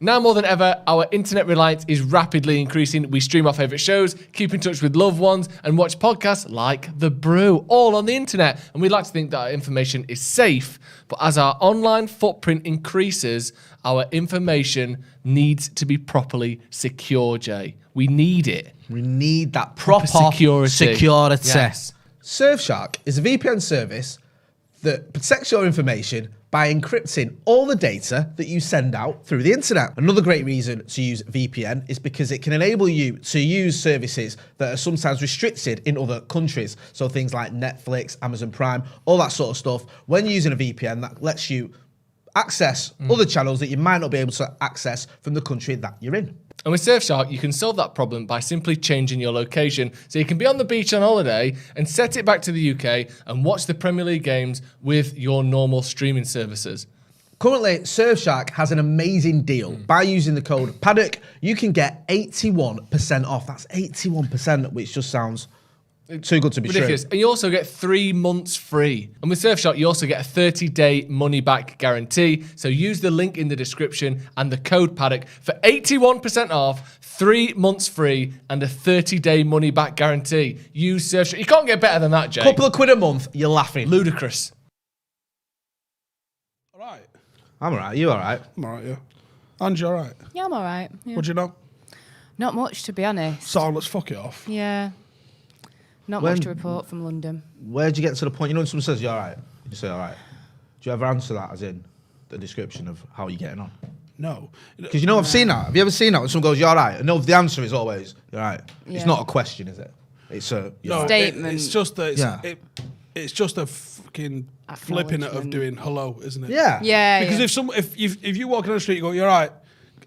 Now more than ever, our internet reliance is rapidly increasing. We stream our favourite shows, keep in touch with loved ones, and watch podcasts like The Brew, all on the internet. And we'd like to think that our information is safe, but as our online footprint increases, our information needs to be properly secure, Jay. We need it. We need that proper security. Yes. Surfshark is a VPN service that protects your information by encrypting all the data that you send out through the internet. Another great reason to use VPN is because it can enable you to use services that are sometimes restricted in other countries. So things like Netflix, Amazon Prime, all that sort of stuff. When using a VPN, that lets you access other channels that you might not be able to access from the country that you're in. And with Surfshark, you can solve that problem by simply changing your location. So you can be on the beach on holiday and set it back to the UK and watch the Premier League games with your normal streaming services. Currently, Surfshark has an amazing deal. By using the code Paddock, you can get 81% off. That's 81%, which just sounds too good to be ridiculous. true. And you also get 3 months free. And with Surfshark, you also get a 30-day money-back guarantee. So use the link in the description and the code Paddock for 81% off, 3 months free, and a 30-day money-back guarantee. Use Surfshark. You can't get better than that, Jay. Couple of quid a month, you're laughing. Ludicrous. All right. I'm all right. You all right? I'm all right, yeah. And you all right? Yeah, I'm all right. Yeah. What do you know? Not much, to be honest. So let's fuck it off. Yeah. Not much to report from London. Where'd you get to the point? You know when someone says, you all right? You say, all right. Do you ever answer that as in the description of how you're getting on? No. Because you know I've seen that. Have you ever seen that when someone goes, you all right? No, the answer is always, you're all right. Yeah. It's not a question, is it? It's a... No, right. Statement. It's just that Yeah. it's just a fucking flipping it of doing hello, isn't it? Yeah. Yeah. Because if you walk down the street, you go, you're right.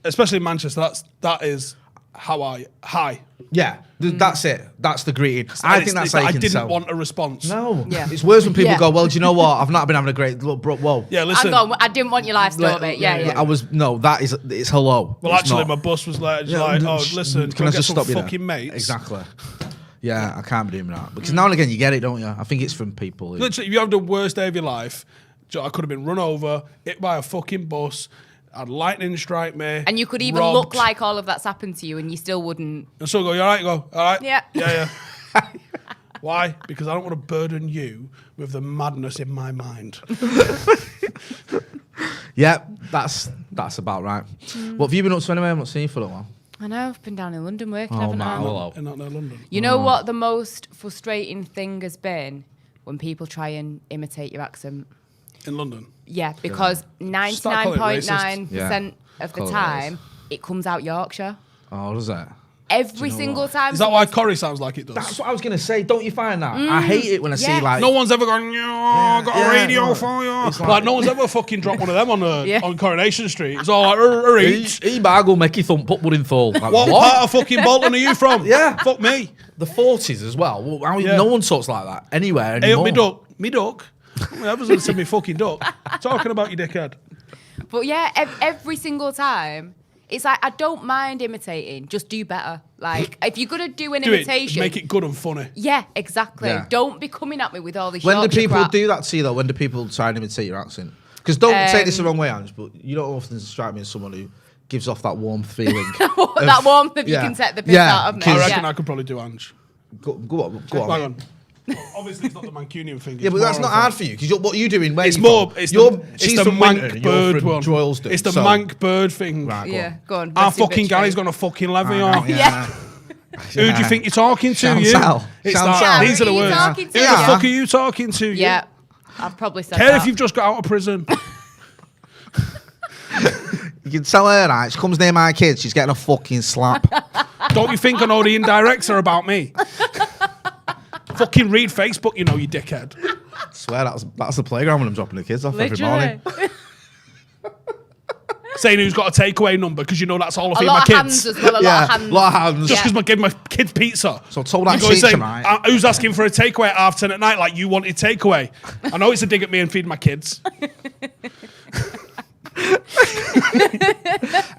Especially in Manchester, that is how hi. Yeah. That's it. That's the greeting. I think that's how you I can didn't tell. want a response. No. Yeah. It's worse when people Yeah. go, well, do you know what? I've not been having a great look, bro. Whoa. Yeah, listen. Hang on, I didn't want your life story. Yeah. It's hello. Well, It's actually, not. my boss was like, Yeah, oh, listen, can I get some fucking there? mates? Exactly. Yeah, I can't be doing that. Because now and again, you get it, don't you? I think it's from people. Literally, if you have the worst day of your life, I could have been run over, hit by a fucking bus, had lightning strike me. And you could even robbed. look like all of that's happened to you and you still wouldn't. And so I go, you all right? You go, all right? Yeah. Yeah. Why? Because I don't want to burden you with the madness in my mind. Yeah, that's about right. What have you been up to anyway? I'm not seeing you for a while. I know, I've been down in London working, Oh, haven't man. I? Hello. And not near London. You know what the most frustrating thing has been? When people try and imitate your accent. In London? Yeah, because Start calling it 99.9% Yeah. of the Call it time, it comes out Yorkshire. Oh, does that? Every single time. Is that why Corrie sounds like it does? That's what I was going to say. Don't you find that? I hate it when I see Yeah. like... No one's ever gone, got a radio for you. It's Like, no one's ever fucking dropped one of them on Yeah. on Coronation Street. It's all like, each. He bag will make you thump up in full. Like, What part of fucking Bolton are you from? Yeah. Fuck me. The 40s as well. Yeah. No one talks like that anywhere Hey, anymore. me duck. Whoever's going to send me fucking duck. Talking about you dickhead. But yeah, every single time, it's like, I don't mind imitating, just do better. Like, if you're going to do an imitation... Make it good and funny. Yeah, exactly. Yeah. Don't be coming at me with all this When do Yorkshire people crap. do that to you, though? When do people try and imitate your accent? Because don't take this the wrong way, Ange, but you don't often strike me as someone who gives off that warm feeling. that warmth if you can set the piss out of me. I reckon Yeah. I could probably do Ange. Go on. Hang on. Obviously, it's not the Mancunian thing. Yeah, but that's not hard for you, because what are you doing? Where It's you more. from? It's she's the from Winton, mank you're bird from one. Droylsden, It's the so- mank bird thing. Right, Yeah, go on. Our rest your fucking bitch guy's face. gonna fucking levy I on. know, Yeah. Who do you think you're talking to? Chantal. You. It's Chantal. that. Yeah, These are the who are you words. talking Who to? the Yeah. fuck are you talking to? You? Yeah, I've probably said Care that. if you've just got out of prison. You can tell her, right? She comes near my kids, she's getting a fucking slap. Don't you think I know the indirects are about me? Fucking read Facebook, you know, you dickhead. I swear that's the playground when I'm dropping the kids off every morning. Literally. Saying who's got a takeaway number because you know that's all I A feed my lot of hands kids. as well, a lot of hands. lot of hands. Just because I gave my kids pizza. So I told that You go and teacher, say, right? Who's asking for a takeaway at 10:30 at night like you wanted takeaway? I know it's a dig at me and feed my kids.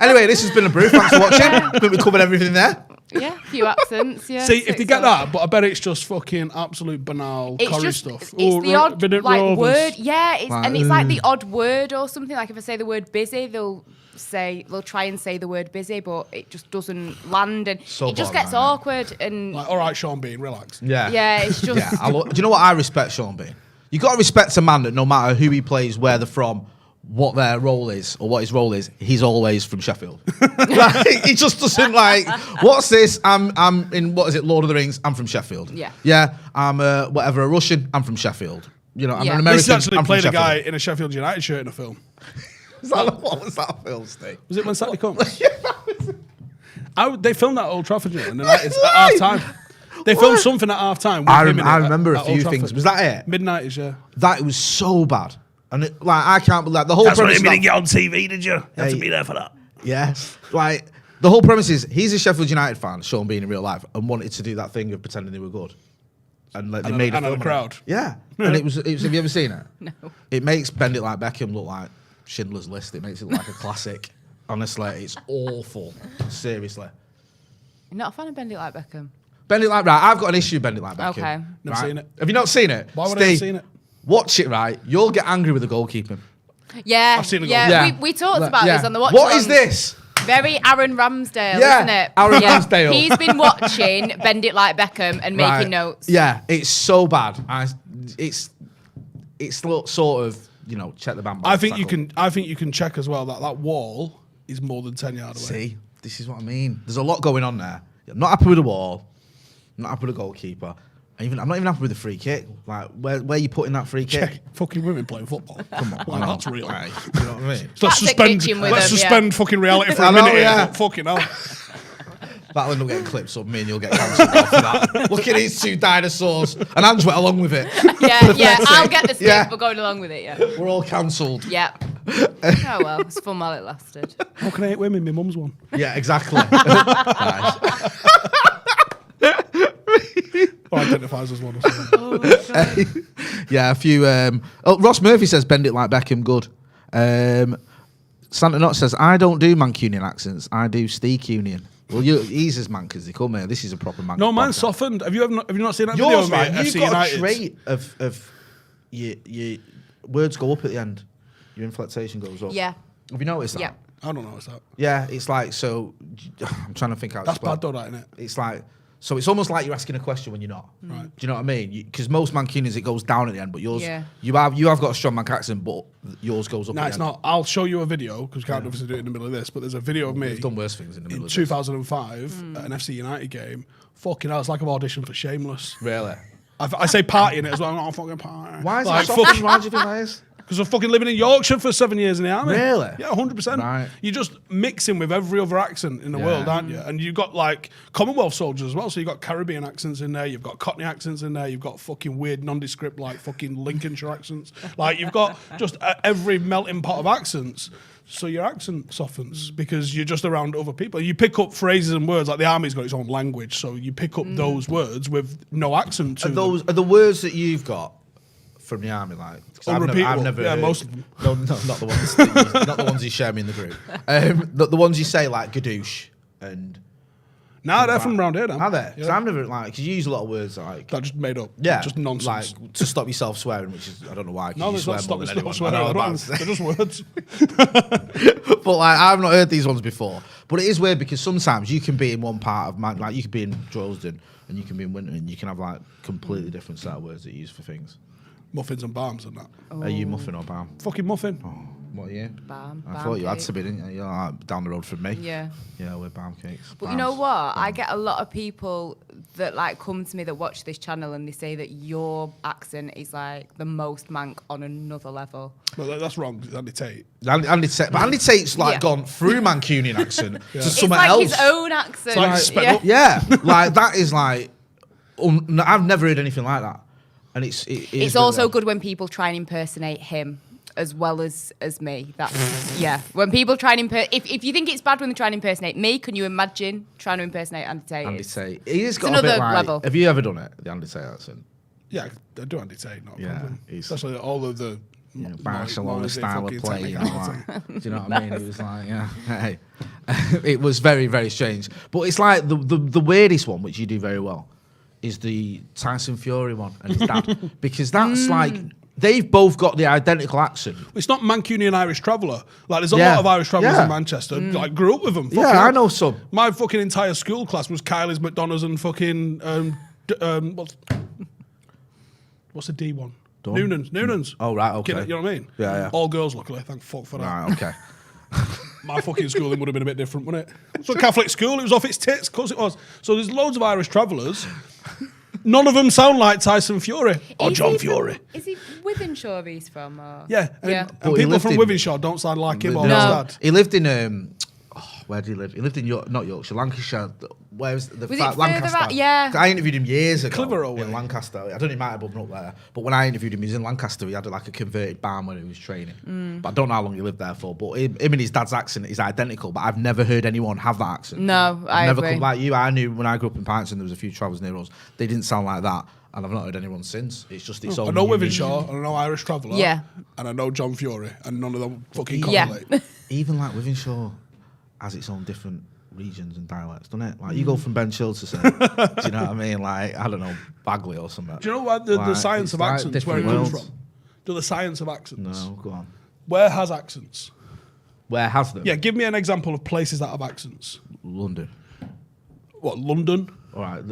Anyway, this has been a brew. Thanks for watching. I think we covered everything there. Yeah, a few accents. Yeah. See, if they Six get of that, but I bet it's just fucking absolute banal It's curry just stuff. it's the odd Minute like Rovers. word, yeah, Like, and it's like the odd word or something. Like if I say the word busy, they'll try and say the word busy, but it just doesn't land, and So it just bottom gets line, awkward. And Like, all right, Sean Bean, relax. yeah, it's just Yeah, do you know what I respect Sean Bean? You got to respect a man that no matter who he plays, where they're from, what their role is or what his role is, he's always from Sheffield. Like, he just doesn't like, what's this? I'm in, what is it, Lord of the Rings? I'm from Sheffield. Yeah. Yeah, I'm a Russian, I'm from Sheffield. You know, I'm Yeah. an American, This actually I'm played from a guy Sheffield. in a Sheffield United shirt in a film. What was that film, Steve? Was it When Saturday Comes? They filmed that at Old Trafford, you know, and it's at half time. They filmed something at half time. I remember a few things. Was that it? Mid-90s, yeah. That was so bad. And I can't believe the whole premise. get on TV, did you? You have to be there for that. Yeah. Like, the whole premise is he's a Sheffield United fan, Sean Bean in real life, and wanted to do that thing of pretending they were good. And like, they made a and film the on crowd. it. Yeah. And it was, have you ever seen it? No. It makes Bend It Like Beckham look like Schindler's List. It makes it look like a classic. Honestly, it's awful. Seriously. You're not a fan of Bend It Like Beckham. Bend It Like, right, I've got an issue with Bend It Like Beckham. Okay. Never Right? seen it. Have you not seen it? Why would I have Steve, seen it? Watch it, right? You'll get angry with the goalkeeping. Yeah, I've seen it go. yeah. We talked about Yeah. this on the watch. What is this? Very Aaron Ramsdale, Yeah, isn't it? Aaron Ramsdale. He's been watching Bend It Like Beckham and making Right. notes. Yeah, it's so bad. It's sort of, you know, check the band. I think you can check as well that wall is more than 10 yards away. See, this is what I mean. There's a lot going on there. I'm not happy with the wall. I'm not happy with the goalkeeper. I'm not even happy with the free kick. Like, where are you putting that free kick? Check fucking women playing football. Come on, Like, that's real. Right, you know what I mean? Let's That's a kitchen with them, suspend fucking reality for I a know, minute. yeah. Here, but fucking hell. That'll end up getting clipped, so me and you'll get cancelled off for that. Look at these two dinosaurs, and Ange went along with it. Yeah, I'll get the stick Yeah. for going along with it, yeah. We're all cancelled. Yeah. Oh well, it's fun while it lasted. How can I hate women? My mum's one. Yeah, exactly. Nice. Or identifies as one or something. Yeah, a few. Ross Murphy says, "Bend it like Beckham." Good. Santa Not says, "I don't do Mancunian accents. I do Steakunian." Well, he's as mank as they come here. This is a proper man. No, mine's softened. Have you not seen that Yours, video of man. me You've at FC got United? a trait of your words go up at the end. Your inflectation goes up. Yeah. Have you noticed that? Yeah. I don't know what's that. Yeah, it's like, so I'm trying to think how to That's explain. bad though, that, isn't it? It's like, so it's almost like you're asking a question when you're not. Right. Do you know what I mean? Because most Mancunians, it goes down at the end, but yours, Yeah. you have got a strong Manc accent, but yours goes up No, at it's the end. not. I'll show you a video because we can't obviously do it in the middle of this. But there's a video of me We've done worse things in the middle in of this. 2005 at an FC United game. Fucking hell, it's like I've auditioned for Shameless. Really? I say party in it as well. I'm not a fucking party. Why is like, that so? Why do you think that is? Because I'm fucking living in Yorkshire for 7 years in the army. Really? Yeah, 100%. Right. You're just mixing with every other accent in the world, aren't you? And you've got like Commonwealth soldiers as well. So you've got Caribbean accents in there. You've got Cockney accents in there. You've got fucking weird nondescript like fucking Lincolnshire accents. Like you've got just every melting pot of accents. So your accent softens because you're just around other people. You pick up phrases and words like the army's got its own language. So you pick up those words with no accent to them. Are the words that you've got from the army, like, 'cause Unrepeatable. I've never Yeah, heard, most of them. No, not the ones. Not the ones you share me in the group. The ones you say like gadoosh and. Nah, they're from around here now. Are they? 'Cause Yeah. I've never because you use a lot of words like. That just made up. Yeah, Just nonsense. Like to stop yourself swearing, which is I don't know why. 'Cause No, you there's swear not more stop than it's anyone. not I know swearing. about They're just words. But like I've not heard these ones before. But it is weird because sometimes you can be in one part of like you could be in Droylsden and you can be in Winton and you can have like completely different set of words that you use for things. Muffins and balms and that. Are you muffin or balm? Fucking muffin. What are you? Balm, I balm thought you had cake. to be, didn't you? You're like down the road from me. Yeah. Yeah, we're balm cakes. But you know what? I get a lot of people that like come to me that watch this channel and they say that your accent is like the most mank on another level. Well, that's wrong. It's Andy Tate. Andy Tate's like Yeah. gone through Mancunian accent to It's somewhere like else. his own accent. It's like sped yeah. up. Yeah, like that is like I've never heard anything like that, and it is It's really also odd. good when people try and impersonate him as well as me. That's yeah. When people try and if you think it's bad when they try and impersonate me, can you imagine trying to impersonate Andy Tate? Andy Tate. He's got a another bit like. level. Have you ever done it? The Andy Tate accent. Yeah, I do Andy Tate, not a Yeah, problem. he's- Especially all of the Barcelona noisy style of fucking play. You know, technicality. like, do you know what I mean? It was like, yeah, hey. It was very, very strange. But it's like the weirdest one, which you do very well, is the Tyson Fury one and his dad, because that's like they've both got the identical accent. It's not Mancunian Irish Traveller. Like, there's a lot of Irish travellers in Manchester. Like, grew up with them. I know some. My fucking entire school class was Kylie's, McDonough's, and fucking what's the D one? Noonan's. Oh, right, okay. You know what I mean? Yeah. All girls, luckily. Thank fuck for that. Right, okay. My fucking schooling would have been a bit different, wouldn't it? It's a Catholic school. It was off its tits. Of course it was. So there's loads of Irish travellers. None of them sound like Tyson Fury or John Fury. Is he Wythenshawe he's from? Or? Yeah. Yeah. And people from Wythenshawe don't sound like him or his dad. He lived in where did he live? He lived in not Yorkshire, Lancashire. Where's the Was it further Lancaster? out? Yeah. I interviewed him years ago Clitheroe way. in Lancaster. I don't know, he might have been up there. But when I interviewed him, he was in Lancaster. He had like a converted barn when he was training. But I don't know how long he lived there for. But him and his dad's accent is identical. But I've never heard anyone have that accent. No, I never agree. come like you. I knew when I grew up in Pints and there was a few travellers near us. They didn't sound like that. And I've not heard anyone since. It's just its own. I know unique- Wythenshawe, and I know Irish Traveller. Yeah. And I know John Fury, and none of them fucking Yeah. correlate. Even like Wythenshawe has its own different regions and dialects, doesn't it? Like you go from Ben Chill to say, do you know what I mean? Like, I don't know, Bagley or something. Do you know what the Like, science it's of like accents, where it different comes worlds. from? Do the science of accents. No, go on. Where has accents? Where has them? Yeah, give me an example of places that have accents. London. What, London? All right.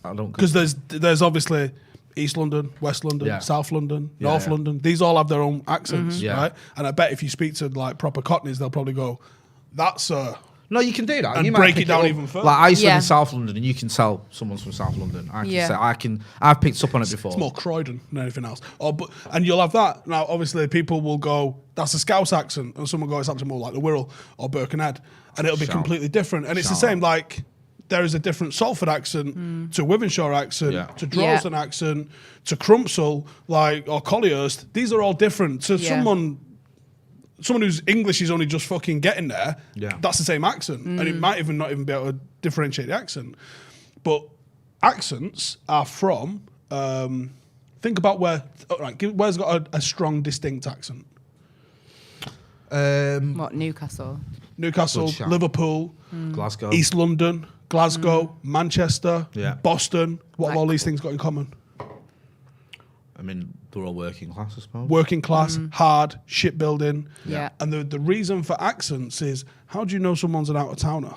I don't. Because there's obviously East London, West London, Yeah. South London, Yeah, North yeah. London. These all have their own accents, Yeah. right? And I bet if you speak to like proper Cockneys, they'll probably go, "That's No, you can do that. And you break pick it down up. even further. Like I used to live Yeah. in South London, and you can tell someone's from South London. I can Yeah. say I've picked up on it before. it's more Croydon than anything else." And you'll have that. Now, obviously, people will go, "That's a Scouse accent," and someone will go, "It's actually more like the Wirral or Birkenhead," and it'll be Shout. completely different. And it's the Shout. same. Like there is a different Salford accent to Wythenshawe accent Yeah. to Droylsden accent to Crumpsall, like or Collyhurst. These are all different. So Yeah. someone whose English is only just fucking getting there, Yeah. that's the same accent. And it might even not even be able to differentiate the accent. But accents are from, think about where's got a strong, distinct accent? What, Newcastle? Newcastle, Good shout. Liverpool, Glasgow. East London, Glasgow, Manchester, Yeah. Boston. What have all these things got in common? I mean, they're all working class, I suppose. Working class, hard, shipbuilding. Yeah. And the reason for accents is, how do you know someone's an out-of-towner?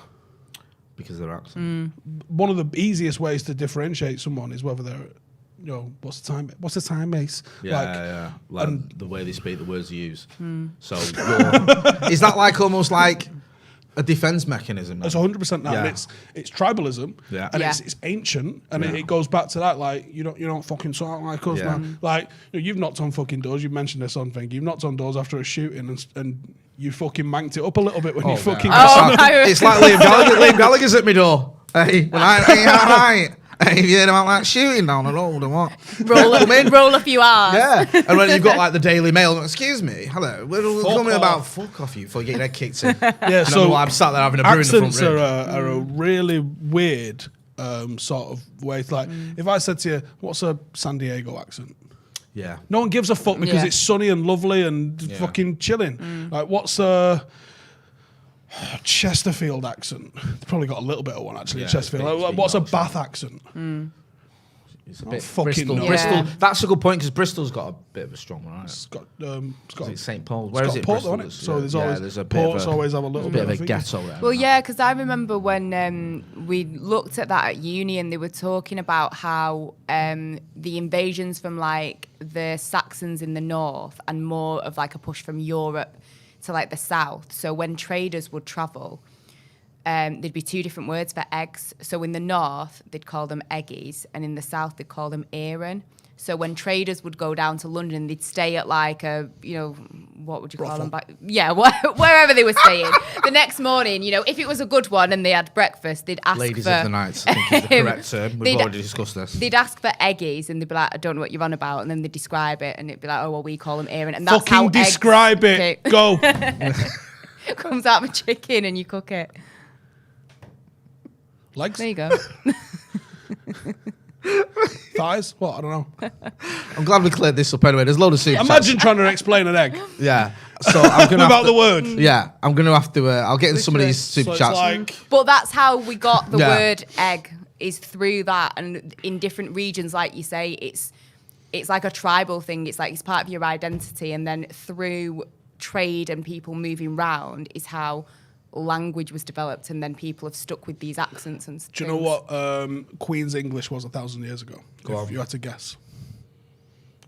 Because of their accent. One of the easiest ways to differentiate someone is whether they're, what's the time? What's the time, Mace? Yeah. Like and- the way they speak, the words they use. So is that like almost like a defense mechanism? It's 100% that. Yeah. And it's tribalism, Yeah. and Yeah. it's ancient, and Yeah. it goes back to that. Like you don't fucking sound like us, Yeah. man. Like you've knocked on fucking doors. You mentioned this on thing. You've knocked on doors after a shooting, and you fucking manked it up a little bit when you fucking. Oh, It's like Liam Gallagher. Liam Gallagher's at my door. Hey, when hey, all right. Hey, have you heard about that shooting down the road and what? roll a few R's. Yeah. And when you've got like the Daily Mail, excuse me, hello, we're coming off. about fuck off you before you get your head kicked in. Yeah, So so I'm sat there having a brew in the front accents room. are a really weird sort of way. It's like if I said to you, "What's a San Diego accent?" Yeah. No one gives a fuck because Yeah. it's sunny and lovely and Yeah. fucking chilling. Like, what's a Chesterfield accent? They've probably got a little bit of one actually. Yeah, Chesterfield. it's Like, big what's a Yorkshire. Bath accent? It's a bit fucking Bristol. know. Bristol. Yeah. That's a good point because Bristol's got a bit of a strong one, right? It's got Is it St Paul's? it's Where is got it? Port, though, Bristol? hasn't it? So there's always there's a bit ports of a, always have a little bit of a I think. ghetto there. Well, yeah, because I remember when we looked at that at uni and they were talking about how the invasions from like the Saxons in the north and more of like a push from Europe to like the south. So when traders would travel, there'd be two different words for eggs. So in the north, they'd call them eggies, and in the south, they'd call them earin. So when traders would go down to London, they'd stay at like a, what would you call them? Yeah, wherever they were staying. The next morning, if it was a good one and they had breakfast, they'd ask Ladies for... of the night, I think is the correct term. We've already discussed this. They'd ask for eggies and they'd be like, I don't know what you're on about. And then they'd describe it and it'd be like, oh, well, we call them earin. And that's Fucking how describe it. Go. comes out of a chicken and you cook it. Legs, There you go. thighs. What? I don't know. I'm glad we cleared this up anyway. There's a load of super chats. Imagine trying to explain an egg Yeah. So I'm gonna without have to, the word. Yeah, I'm gonna have to. I'll get in some of these super So it's chats. like But that's how we got the Yeah. word egg, is through that. And in different regions, like you say, it's it's like a tribal thing. It's like it's part of your identity, and then through trade and people moving round is how language was developed, and then people have stuck with these accents and Do you know what Queen's English was 1,000 years ago? Go If on. you had to guess.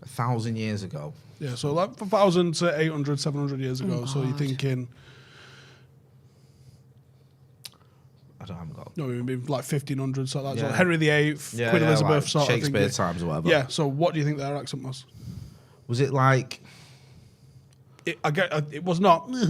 1,000 years ago. Yeah, so like 1,000 to 800, 700 years ago. So you're thinking, I haven't got. no, maybe like 1500, so that's Yeah. like Henry VIII, Yeah, Queen yeah, Elizabeth, like sort of Shakespeare thing. times or whatever. Yeah, so what do you think their accent was? Was it like? It was not. Was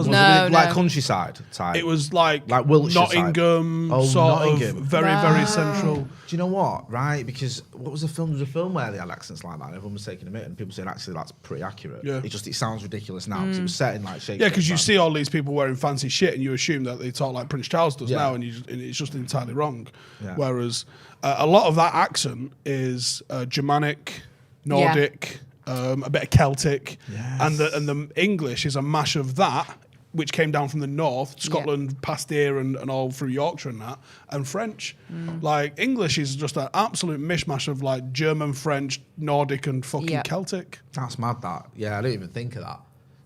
No, it like no. countryside type? It was like Wiltshire side. Nottingham, Oh, sort Nottingham. of very central. Do you know what? Right, because what was the film? There was a film where they had accents like that. And everyone was taking a minute, and people saying actually that's pretty accurate. Yeah. It sounds ridiculous now because it was set in like Shakespeare. Yeah, because you times. see all these people wearing fancy shit, and you assume that they talk like Prince Charles does Yeah. now, and it's just entirely wrong. Yeah. Whereas a lot of that accent is Germanic, Nordic, a bit of Celtic, Yes. and the English is a mash of that, which came down from the north, Scotland, past here, and all through Yorkshire and that, and French. Like English is just an absolute mishmash of like German, French, Nordic, and fucking Celtic. That's mad. That I didn't even think of that.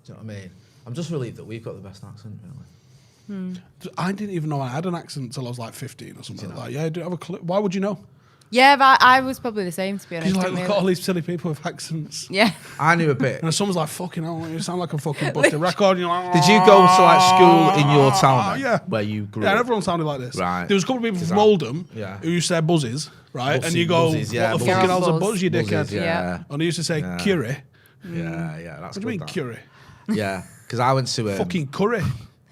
Do you know what I mean? I'm just relieved that we've got the best accent. Really. I didn't even know I had an accent until I was like 15 or something like that. Yeah, I didn't have a clue. Why would you know? Yeah, but I was probably the same, to be honest. You're like, didn't look at really- all these silly people with accents. Yeah. I knew a bit. And someone's like, fucking hell, you sound like a fucking busted record. And you're like, Did you go to like school in your town then, yeah. where you grew Yeah, and up? everyone sounded like this. Right. There was a couple of people from Exactly. Oldham Yeah. who used to say buzzes, right? Buzzes, and you go, buzzes, yeah, what the buzzes. fucking hell's a Buzz. buzz, you dickhead? Buzzes, yeah. Yeah. And they used to say Yeah. curry. Yeah, that's What do you mean that. curry? Yeah, because I went to Fucking curry,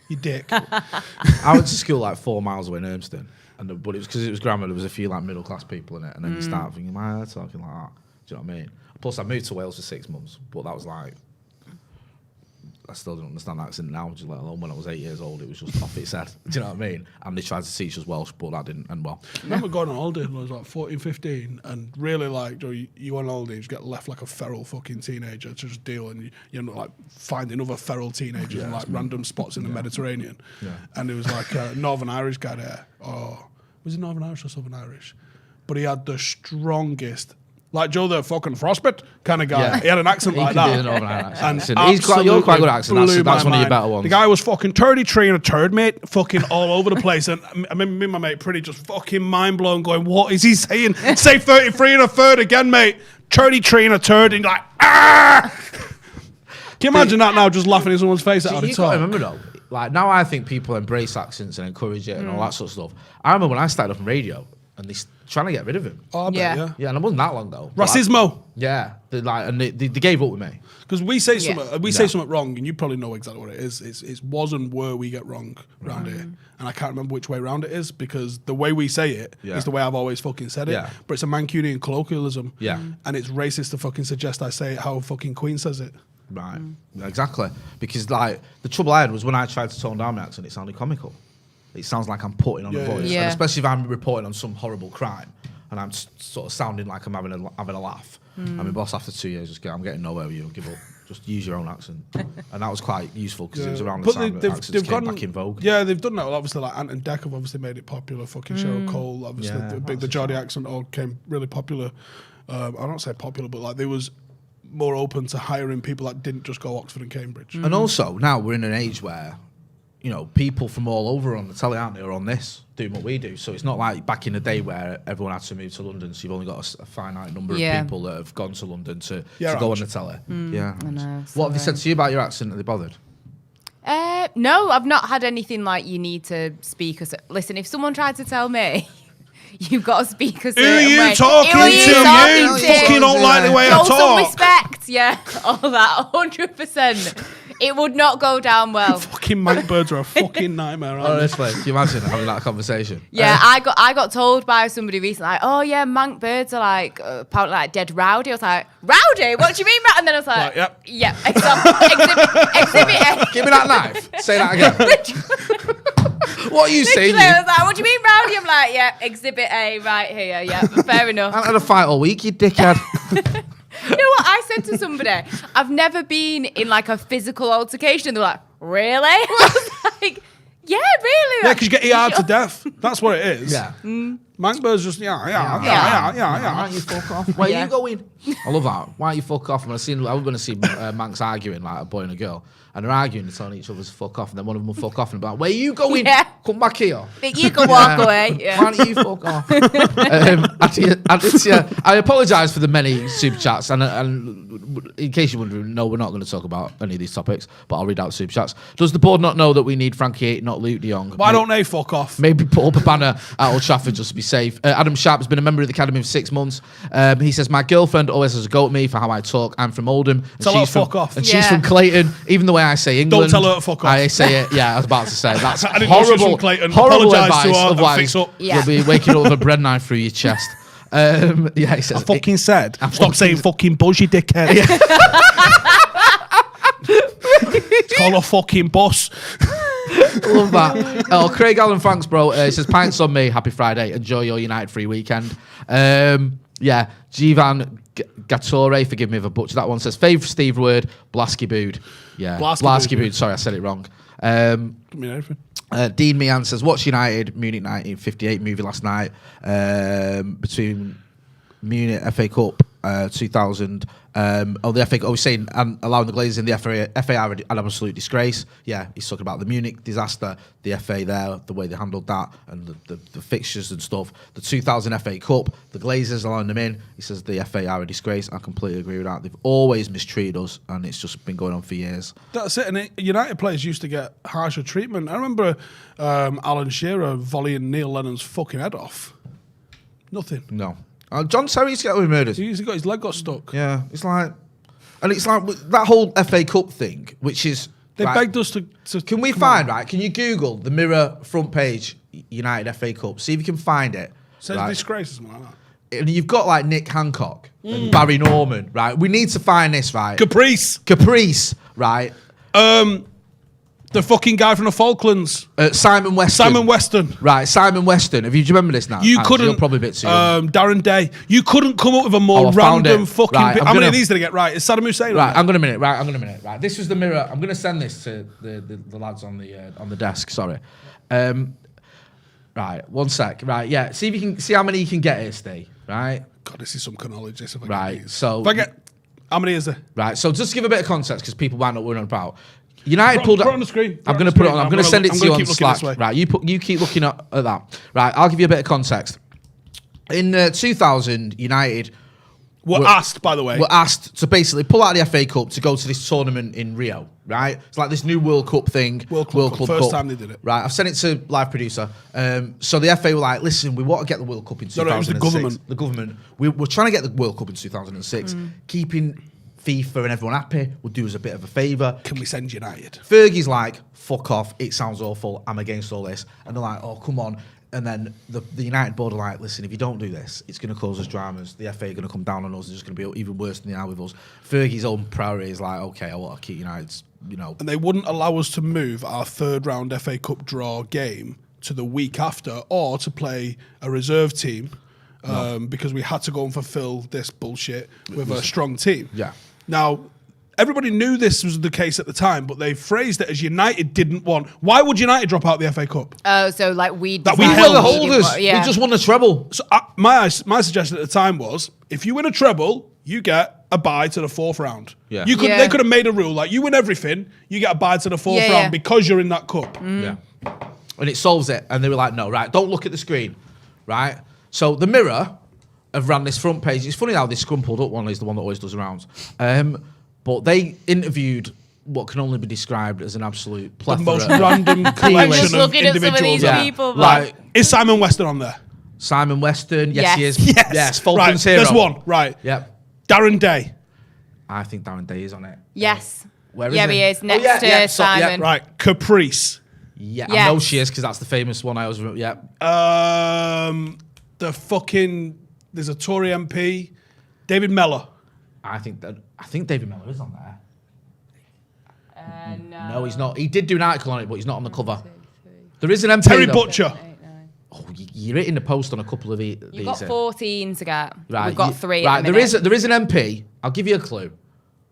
you dick. I went to school like 4 miles away in Urmston, but it was because it was grammar. There was a few like middle class people in it, and then you start thinking, "Why are they talking like that?" Do you know what I mean? Plus, I moved to Wales for 6 months, but that was like, I still don't understand that accent now, just let alone when I was 8 years old. It was just off its head. Do you know what I mean? And they tried to teach us Welsh, but that didn't end well. I remember going on holiday when I was like 14, 15, and really like, you on holiday, you just get left like a feral fucking teenager to just deal, and you end up like finding other feral teenagers in like random spots in the Mediterranean. Yeah. And it was like a Northern Irish guy there. Oh, was he Northern Irish or Southern Irish? But he had the strongest, like Joe the fucking Frostbit kind of guy. Yeah. He had an accent He like could do that. an Northern Irish And accent. You're quite good at accent. absolutely That's blew one of your my better mind. ones. The guy was fucking 33 and a turd, mate. Fucking all over the place. And I remember me and my mate Pretty just fucking mind blown going, what is he saying? Say 33 and a third again, mate. 33 and a turd. And you're like, ah! Can you imagine that now, just laughing in someone's face out of the You got to top? remember though, like now I think people embrace accents and encourage it and all that sort of stuff. I remember when I started off on radio and they trying to get rid of him. Oh, I bet, Yeah. yeah. Yeah, and it wasn't that long though. But Racismo. yeah, they gave up with me. Because we say Yeah. something, say something wrong, and you probably know exactly what it is. It's was and were we get wrong round here, and I can't remember which way round it is because the way we say it is Yeah. the way I've always fucking said it. Yeah. But it's a Mancunian colloquialism. Yeah. and it's racist to fucking suggest I say it how fucking Queen says it. Right, exactly. Because like the trouble I had was when I tried to tone down my accent, it sounded comical. It sounds like I'm putting on a Yeah, voice, yeah. and especially if I'm reporting on some horrible crime and I'm sort of sounding like I'm having a laugh. And my boss after 2 years just go, "I'm getting nowhere with you. Give up. Just use your own accent." And that was quite useful because it was around the time that accents came back in vogue. Yeah, they've done that. Well, obviously, like Ant and Dec have obviously made it popular. Fucking Cheryl Cole, obviously, Yeah, the Geordie accent all came really popular. I don't say popular, but like they was more open to hiring people that didn't just go Oxford and Cambridge. And also now we're in an age where, you know, people from all over on the telly, aren't they, are on this doing what we do. So it's not like back in the day where everyone had to move to London. So you've only got a finite number Yeah. of people that have gone to London to Yeah, go on right. the telly. Yeah. I know, What have they sorry. said to you about your accent? Are they bothered? No, I've not had anything like you need to speak us. Listen, if someone tried to tell me you've got to speak a Who certain are you way, talking who are you to? talking You to? fucking don't like the way I Show some talk. respect, yeah, all that, 100%. It would not go down well. Fucking mank birds are a fucking nightmare, aren't they? Honestly, can you imagine having that conversation? Yeah, I got told by somebody recently, like, oh yeah, mank birds are like apparently like dead rowdy. I was like, rowdy? What do you mean? And then I was like, Like, yep. yeah, exhibit A. Give me that knife. Say that again. What are you saying? Literally, I was like, what do you mean rowdy? I'm like, yeah, exhibit A right here. Yeah, fair enough. I had a fight all week, you dickhead. You know what I said to somebody? I've never been in like a physical altercation. And they're like, really? I was like, Yeah, really. Yeah, because you get ER'd to death. That's what it is. Yeah. Mankberg's just, yeah. Why don't you fuck off? Where are Yeah. you going? I love that. Why don't you fuck off? And I was going to see Manx arguing, like a boy and a girl. And they're arguing and telling each other to fuck off. And then one of them will fuck off and be like, where are you going? Yeah. Come back here. You can walk away. Yeah. Why don't you fuck off? I apologise for the many super chats. And in case you're wondering, no, we're not going to talk about any of these topics. But I'll read out super chats. Does the board not know that we need Frankie 8, not Luke de Jong? Why don't they fuck off? Maybe put up a banner at Old Trafford just to be safe. Adam Sharp has been a member of the academy for 6 months. He says, my girlfriend always has a go at me for how I talk. I'm from Oldham. Tell her to fuck off. And she's from Clayton. Even the way I say England. Don't tell her to fuck off. I say it. Yeah, I was about to say. That's I didn't know she was horrible. from Clayton. Horrible Apologise advice. to her and Otherwise, fix up. Yeah. you'll be waking up with a bread knife through your chest. Yeah, he says. I fucking said. Stop saying fucking buzz, you dickhead. It's called a fucking bus. Love that. Oh, Craig Allen, thanks, bro. He says, pints on me. Happy Friday. Enjoy your United free weekend. Yeah, Jivan Gattore, forgive me if I butchered that one, says, favourite Steve word, Blasky Bood. Yeah, Blasky Bood. Sorry, I said it wrong. Dean Meehan says, watch United, Munich 1958 movie last night between Munich FA Cup 2000. The FA Cup, I was saying, and allowing the Glazers in the FA are an absolute disgrace. Yeah, he's talking about the Munich disaster, the FA there, the way they handled that, and the fixtures and stuff. The 2000 FA Cup, the Glazers allowing them in. He says the FA are a disgrace. I completely agree with that. They've always mistreated us, and it's just been going on for years. That's it. And United players used to get harsher treatment. I remember Alan Shearer volleying Neil Lennon's fucking head off. Nothing. No. John Terry used to get away with murders. He got his leg got stuck. Yeah, it's like that whole FA Cup thing, which is They right, begged us to. Can we find right? Can you Google the Mirror front page United FA Cup? See if you can find it. Says right? disgrace or something like that. And you've got like Nick Hancock and Barry Norman, right? We need to find this, right? Caprice, right? The fucking guy from the Falklands. Simon Weston. Right, Simon Weston. Do you remember this now? You Actually, couldn't. You're probably a bit too young. Darren Day. You couldn't come up with a more random fucking. Right, how many of these did I get right? Is Saddam Hussein? Right, I'm gonna minute. Right, this was the Mirror. I'm gonna send this to the lads on the desk. Sorry. Right, one sec. Right, yeah. See if you can see how many you can get here, Steve. Right. God, this is some knowledge. This. Right. So. If I get. How many is there? Right. So just to give a bit of context because people might not know what about. United pulled put up on the screen. I'm going to put it on. I'm going to send it to you on Slack. Right, you keep looking at that. Right, I'll give you a bit of context. In 2000, United were asked, by the way, to basically pull out of the FA Cup to go to this tournament in Rio. Right, it's like this new World Cup thing. World Club first time they did it. Right, I've sent it to live producer. So the FA were like, listen, we want to get the World Cup in 2006. No, it was the government. The government. We're trying to get the World Cup in 2006. Keeping FIFA and everyone happy would do us a bit of a favour. Can we send United? Fergie's like, fuck off, it sounds awful, I'm against all this. And they're like, oh, come on. And then the United board are like, listen, if you don't do this, it's going to cause us dramas. The FA are going to come down on us. It's just going to be even worse than they are with us. Fergie's own priority is like, okay, I want to keep United's, And they wouldn't allow us to move our third round FA Cup draw game to the week after or to play a reserve team because we had to go and fulfill this bullshit with a strong team. Yeah. Now, everybody knew this was the case at the time, but they phrased it as United didn't want. Why would United drop out the FA Cup? Oh, so like we were the holders. We just won a treble. So my suggestion at the time was, if you win a treble, you get a bye to the fourth round. Yeah. They could have made a rule like you win everything, you get a bye to the fourth round because you're in that cup. Yeah. And it solves it. And they were like, no, right, don't look at the screen. Right? So the Mirror have ran this front page. It's funny how this scrumpled up one is the one that always does the rounds. But they interviewed what can only be described as an absolute plethora. The most random collection of looking at some of individuals. these people. Like, is Simon Weston on there? Simon Weston, yes, he is. Yes. Fulton's right. hero. There's one, right. Yep. Darren Day. I think Darren Day is on it. Yes. Where is he is, next to Simon. Right, Caprice. Yeah, I know she is because that's the famous one I always remember. Yeah. There's a Tory MP, David Mellor. I think David Mellor is on there. No, he's not. He did do an article on it, but he's not on the cover. There is an MP. Terry though. Butcher. Oh, you're hitting the post on a couple of these. You've got 14 to get. Right, We've got 3. Right, there is an MP. I'll give you a clue.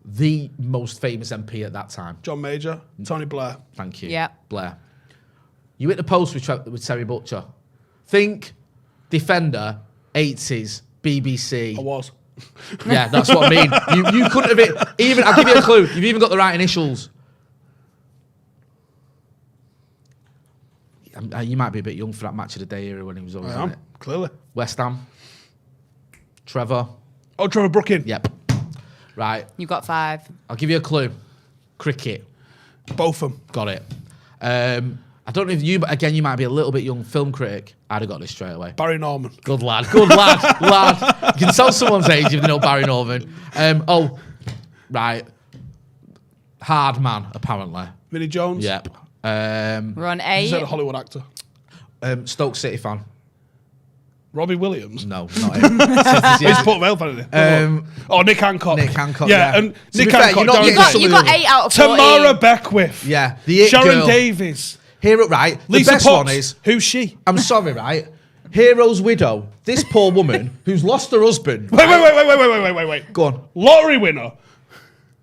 The most famous MP at that time. John Major, Tony Blair. Thank you. Yeah. Blair. You hit the post with Terry Butcher. Think defender, 80s, BBC. I was. Yeah, that's what I mean. You couldn't have even. I'll give you a clue. You've even got the right initials. You might be a bit young for that match of the day era when he was always on it. Clearly. West Ham. Trevor. Oh, Trevor Brooking. Yep. Right. You got 5. I'll give you a clue. Cricket. Both of them. Got it. I don't know if you, but again, you might be a little bit young film critic. I'd have got this straight away. Barry Norman. Good lad. Lad. You can tell someone's age if they know Barry Norman. Right. Hard man, apparently. Vinnie Jones. Yep. We're on Is 8. that a Hollywood actor? Stoke City fan. Robbie Williams. No, not him. He's Port Vale fan, isn't he? Nick Hancock. Nick Hancock, yeah. And To Nick be fair, Hancock. you're not don't getting you? You got 8 out of 14. Tamara Beckwith. Yeah. The it Sharon girl. Davies. Hero, right. Lisa the best Potts. one is, Who's she? I'm sorry, right. Hero's widow. This poor woman who's lost her husband. Wait. Go on. Lottery winner.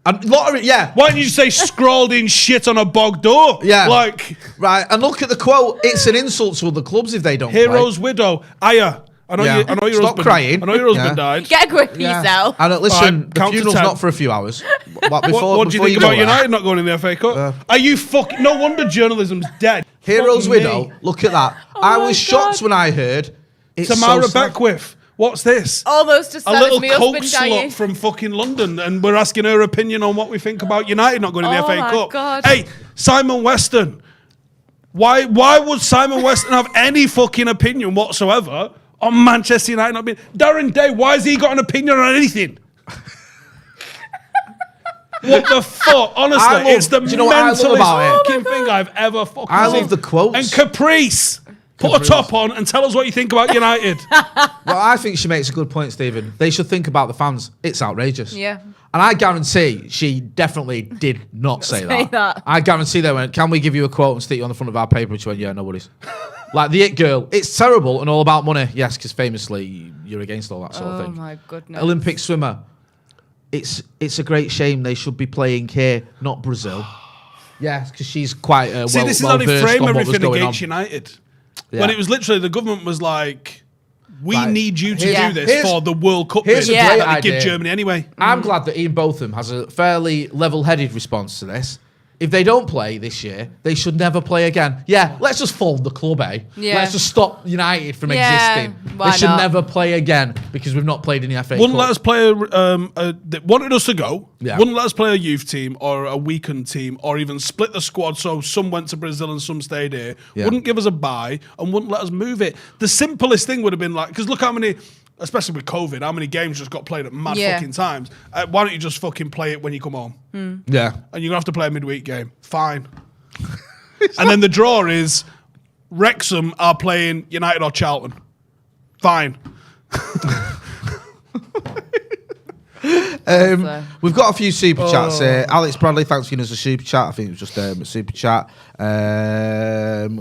And lottery, yeah. Why don't you just say scrawled in shit on a bog door? Yeah. Like, Right. And look at the quote. It's an insult to other clubs if they don't Hero's widow. Aya. I know Yeah. your Stop husband. crying. I know your husband Yeah. died. Get a grip of play. yourself. And listen, Alright, the count to funeral's 10. not for a few hours. What do you think go about there. United not going in the FA Cup? Are you fucking... No wonder journalism's dead. Hero's Fuck widow. me. Look at that. I my was shocked God. when I heard. It's Tamara so sad. Beckwith. What's this? Almost as A sad as little my coke husband dying. slut from fucking London, and we're asking her opinion on what we think about United not going in the Oh FA my Cup. God. Hey, Simon Weston. Why would Simon Weston have any fucking opinion whatsoever on Manchester United not being... Darren Day, why has he got an opinion on anything? What the fuck? Honestly, it's the do you know what I love mentalist about it? fucking thing I've ever fucking I seen. love the quotes. And Caprice. Put a top on and tell us what you think about United. Well, I think she makes a good point, Stephen. They should think about the fans. It's outrageous. Yeah. And I guarantee she definitely did not say that. I guarantee they went, can we give you a quote and stick you on the front of our paper? And she went, yeah, no worries. Like the It Girl. It's terrible and all about money. Yes, because famously you're against all that sort of thing. Oh my goodness. Olympic swimmer. It's a great shame they should be playing here, not Brazil. Yeah, because she's quite See, this is how they frame everything against United. Yeah. When it was literally the government was like, we Right. need you to Yeah. do this for the World Cup here's bid a great that they give idea. Germany anyway. I'm glad that Ian Botham has a fairly level-headed response to this. If they don't play this year, they should never play again. Yeah, let's just fold the club, eh? Yeah. Let's just stop United from Yeah, existing. why They should not? never play again because we've not played in the FA Wouldn't Cup. let us play they wanted us to go. Yeah. Wouldn't let us play a youth team or a weakened team or even split the squad so some went to Brazil and some stayed here. Yeah. Wouldn't give us a bye and wouldn't let us move it. The simplest thing would have been like, because look how many, especially with COVID, how many games just got played at mad Yeah. fucking times. Why don't you just fucking play it when you come home? Yeah. And you're going to have to play a midweek game. Fine. And then the draw is Wrexham are playing United or Charlton. Fine. We've got a few super chats here. Alex Bradley, thanks for giving us a super chat. I think it was just a super chat.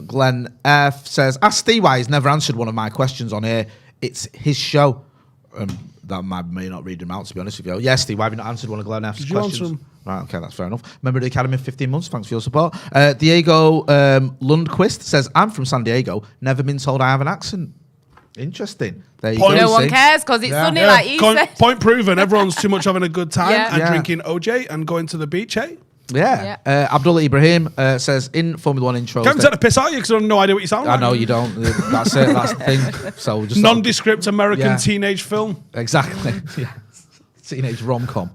Glenn F says, ask Steve why he's never answered one of my questions on here. It's his show. That may not read them out, to be honest with you. Yes, Steve, why have you not answered one of Glenn F's Did you questions? answer them? Right, okay, that's fair enough. Member of the Academy, 15 months. Thanks for your support. Diego Lundquist says, I'm from San Diego. Never been told I have an accent. Interesting. There you go. No one see. cares because it's sunny, Yeah. like you said. Point proven. Everyone's too much having a good time Yeah. and Yeah. drinking OJ and going to the beach, eh? Yeah. Abdullah Ibrahim says, in Formula 1 intros... Can't take the piss out of you because I have no idea what you sound I like. know you don't. That's it. That's the thing. So just Nondescript American Yeah. teenage film. Exactly. Yeah. Teenage rom-com.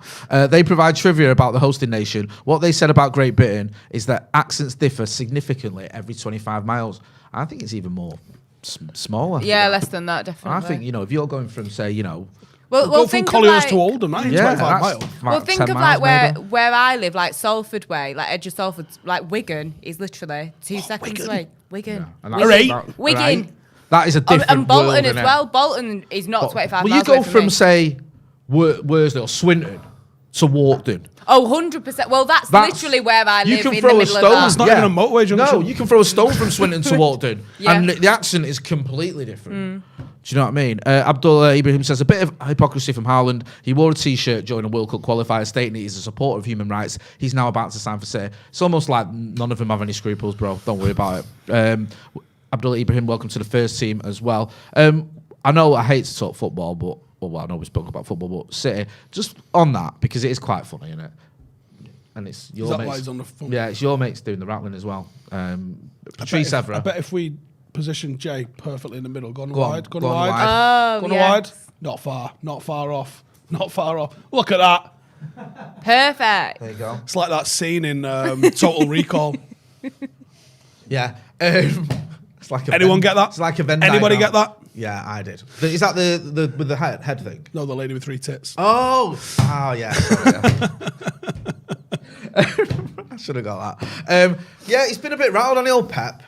They provide trivia about the hosting nation. What they said about Great Britain is that accents differ significantly every 25 miles. I think it's even more smaller. Yeah, less than that, definitely. I think, if you're going from, say, Go Well, from think of Colliers like, to Oldham, that ain't yeah, 25 miles. that's well, about think 10 of miles like maybe. where I live, like Salford way, like edge of Salford, like Wigan is literally 2 seconds Wigan. away. Wigan. And All right. Wigan. That is a different And Bolton world, as innit? well. Bolton is not 25 Well, miles you away go from from, me. say, Worsley or Swinton to Walkden. Oh, 100%. Well, that's literally where I You live can in throw the a middle stone. of It's that. not even a motorway junction. No, you can throw a stone from Swinton to Walkden, Yeah. and the accent is completely different. Do you know what I mean? Abdullah Ibrahim says, a bit of hypocrisy from Haaland. He wore a T-shirt during a World Cup qualifier stating he's a supporter of human rights. He's now about to sign for City. It's almost like none of them have any scruples, bro. Don't worry about it. Abdullah Ibrahim, welcome to the first team as well. I know I hate to talk football, but I know we spoke about football, but City, just on that, because it is quite funny, isn't it? And it's your mates. On the phone? Yeah, it's your mates doing the rattling as well. Patrice Evra. I bet if we position Jay perfectly in the middle, gone Go on, wide. Oh, Gone yeah. wide. Not far off. Look at that. Perfect. There you go. It's like that scene in Total Recall. Yeah. It's like a Anyone get that? It's like a Venn Anybody diagram. get that? Yeah, I did. Is that the with the head thing? No, the lady with 3 tits. Oh yeah. Sorry, yeah. I should have got that. Yeah, he's been a bit rattled on the old Pep.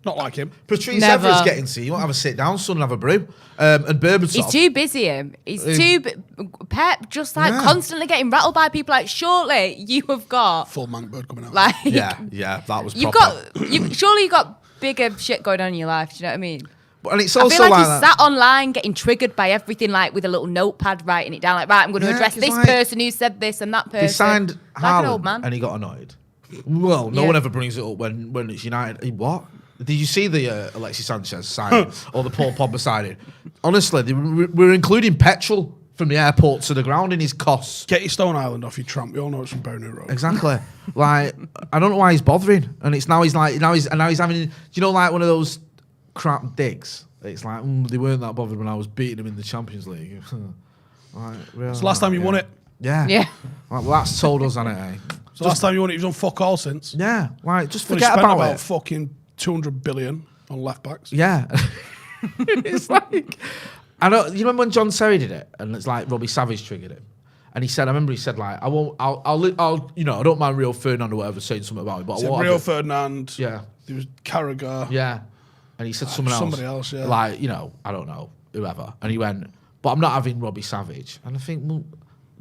Not like him. Patrice Never. Evra's getting to you. You want to have a sit down, son, and have a brew. And Bourbon He's too busy. He's Pep just like constantly getting rattled by people. Like, surely you have got Full mank bird coming out. like Yeah, that was you've proper. got surely you got bigger shit going on in your life. Do you know what I mean? And it's I also feel like he's that. sat online getting triggered by everything, like with a little notepad writing it down. Like, right, I'm going to Yeah, address 'cause, this like, person who said this and that person. They signed like an old Haaland man. and he got annoyed. Well, no Yeah. one ever brings it up when it's United. What? Did you see the Alexis Sanchez signing or the Paul Pogba signing? Honestly, we're including petrol from the airport to the ground in his costs. Get your Stone Island off, you tramp. We all know it's from Bowney Road. Exactly. Like, I don't know why he's bothering, and it's now he's having, like one of those crap digs. It's like they weren't that bothered when I was beating them in the Champions League. Like, really? It's the last time you won it. Yeah. Yeah. Like, well, that's told us, hasn't it? Eh? It's the last time you won it. You've done fuck all since. Yeah. Like, just Well, he forget spent about about it. fucking 200 billion on left backs. Yeah. It's like, I know. You remember when John Terry did it, and it's like Robbie Savage triggered him, and I remember he said like, I don't mind Rio Ferdinand or whatever saying something about it, but I So won't Rio have it. Ferdinand. Yeah. There was Carragher. Yeah. And he said somebody else, yeah. like, I don't know, whoever, and he went, but I'm not having Robbie Savage, and I think, well,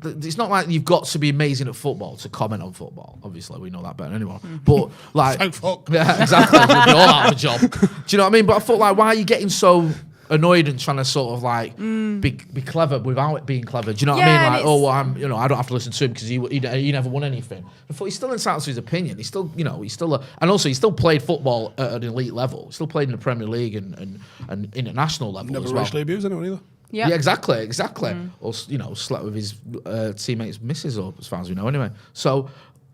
it's not like you've got to be amazing at football to comment on football. Obviously, we know that better than anyone. But like, Thank fuck. yeah, exactly. We'll be all out of a job. Do you know what I mean? But I thought, like, why are you getting so annoyed and trying to sort of like be clever without it being clever? Do you know what I Yeah, mean? Like, and oh, well, I don't have to listen to him because he never won anything. I thought he's still entitled to his opinion. He's still, he's still, and also he still played football at an elite level. He still played in the Premier League and international level Never as well. racially abused anyone either. Yeah. Yeah, exactly. Or slept with his teammates' missus, or as far as we know, anyway. So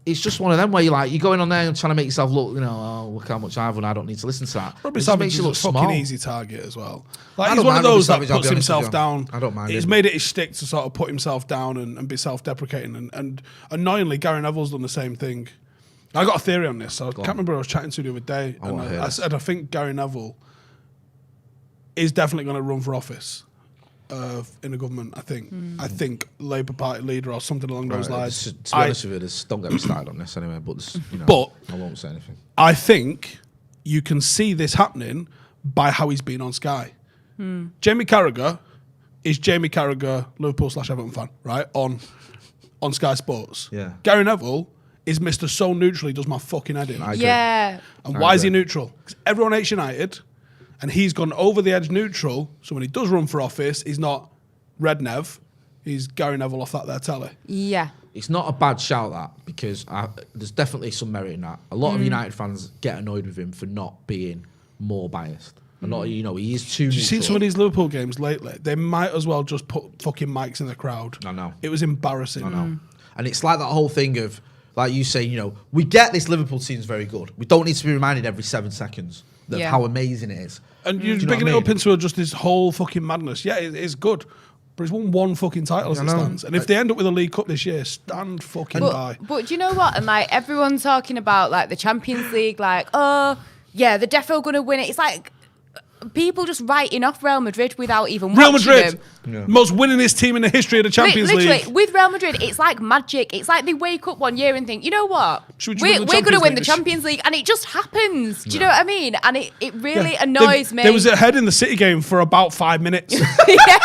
it's just one of them where you're going on there and trying to make yourself look, look how much I've won. I don't need to listen to that. Robbie It just Savage makes is you a look fucking small. easy target as well. I Like, he's don't one of mind Robbie those that Savage, I'll puts be honest with himself you. down. I don't mind He's him. made it his shtick to sort of put himself down and be self-deprecating. And annoyingly, Gary Neville's done the same thing. I got a theory on this. So I can't remember who I was chatting to the other day. I And wanna hear I this. said, I think Gary Neville is definitely going to run for office in the government, I think. I think Labour Party leader or something along those lines. To be honest with you, don't get me started on this anyway, but, But- I won't say anything. I think you can see this happening by how he's been on Sky. Jamie Carragher is Jamie Carragher, Liverpool/Everton fan, right? On Sky Sports. Yeah. Gary Neville is Mr. So Neutral, he does my fucking head in. I agree. Yeah. And I why is he agree. neutral? Because everyone hates United, and he's gone over the edge neutral, so when he does run for office, he's not Red Nev, he's Gary Neville off that there telly. Yeah. It's not a bad shout, that, because there's definitely some merit in that. A lot of United fans get annoyed with him for not being more biased. And not, he is too Have you seen neutral. some of these Liverpool games lately? They might as well just put fucking mics in the crowd. I know. It was embarrassing. I know. And it's like that whole thing of, like you say, we get this Liverpool team's very good. We don't need to be reminded every 7 seconds of Yeah. how amazing it is. And Do you're you know bigging what I it up mean? into just this whole fucking madness. Yeah, it's good. But he's won one fucking title as I it know. stands. And if they end up with a League Cup this year, stand fucking by. But do you know what? And like everyone's talking about like the Champions League, like, oh yeah, they're definitely going to win it. It's like people just writing off Real Madrid without even Real watching Madrid, them. most winningest team in the history of the Champions Literally, League. with Real Madrid, it's like magic. It's like they wake up one year and think, you know what? Should We're we win the going to Champions win League the this- Champions League. And it just happens. Do you know what I mean? And it really Yeah. annoys me. There was a head in the City game for about 5 minutes. Yeah,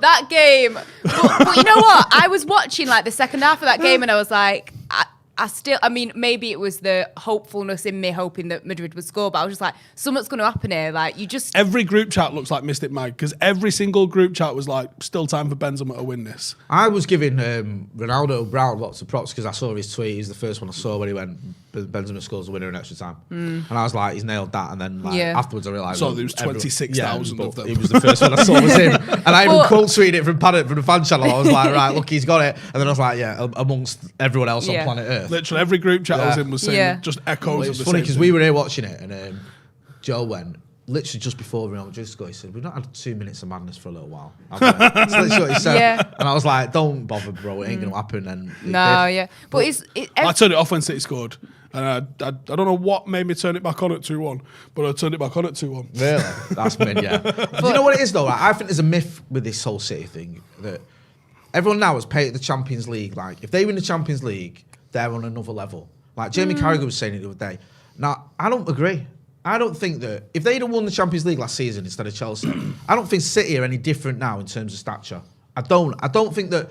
that game. But you know what? I was watching like the second half of that game and I was like, I mean, maybe it was the hopefulness in me hoping that Madrid would score, but I was just like, something's going to happen here. Like, you just... Every group chat looks like Mystic Mag, because every single group chat was like, still time for Benzema to win this. I was giving Ronaldo Brown lots of props because I saw his tweet. He's the first one I saw when he went, Benzema scores the winner in extra time. And I was like, he's nailed that. And then afterwards I realised... So there was 26,000 of them. It was the first one I saw was him. And I even quote tweeted it from Paddock, from the fan channel. I was like, right, look, he's got it. And then I was like, amongst everyone else on planet Earth. Literally every group chat I was in was saying just echoes of the same. It's funny because we were here watching it and Joe went, literally just before Real Madrid scored, he said, we've not had 2 minutes of madness for a little while. That's literally what he said. And I was like, don't bother, bro, it ain't going to happen. And But I turned it off when City scored. And I don't know what made me turn it back on at 2-1, but I turned it back on at 2-1. Really? That's mid, yeah. Do you know what it is, though? Like, I think there's a myth with this whole City thing that everyone now has paid the Champions League. Like, if they win the Champions League, they're on another level. Like, Jamie Carragher was saying it the other day. Now, I don't agree. I don't think that if they'd have won the Champions League last season instead of Chelsea, I don't think City are any different now in terms of stature. I don't think that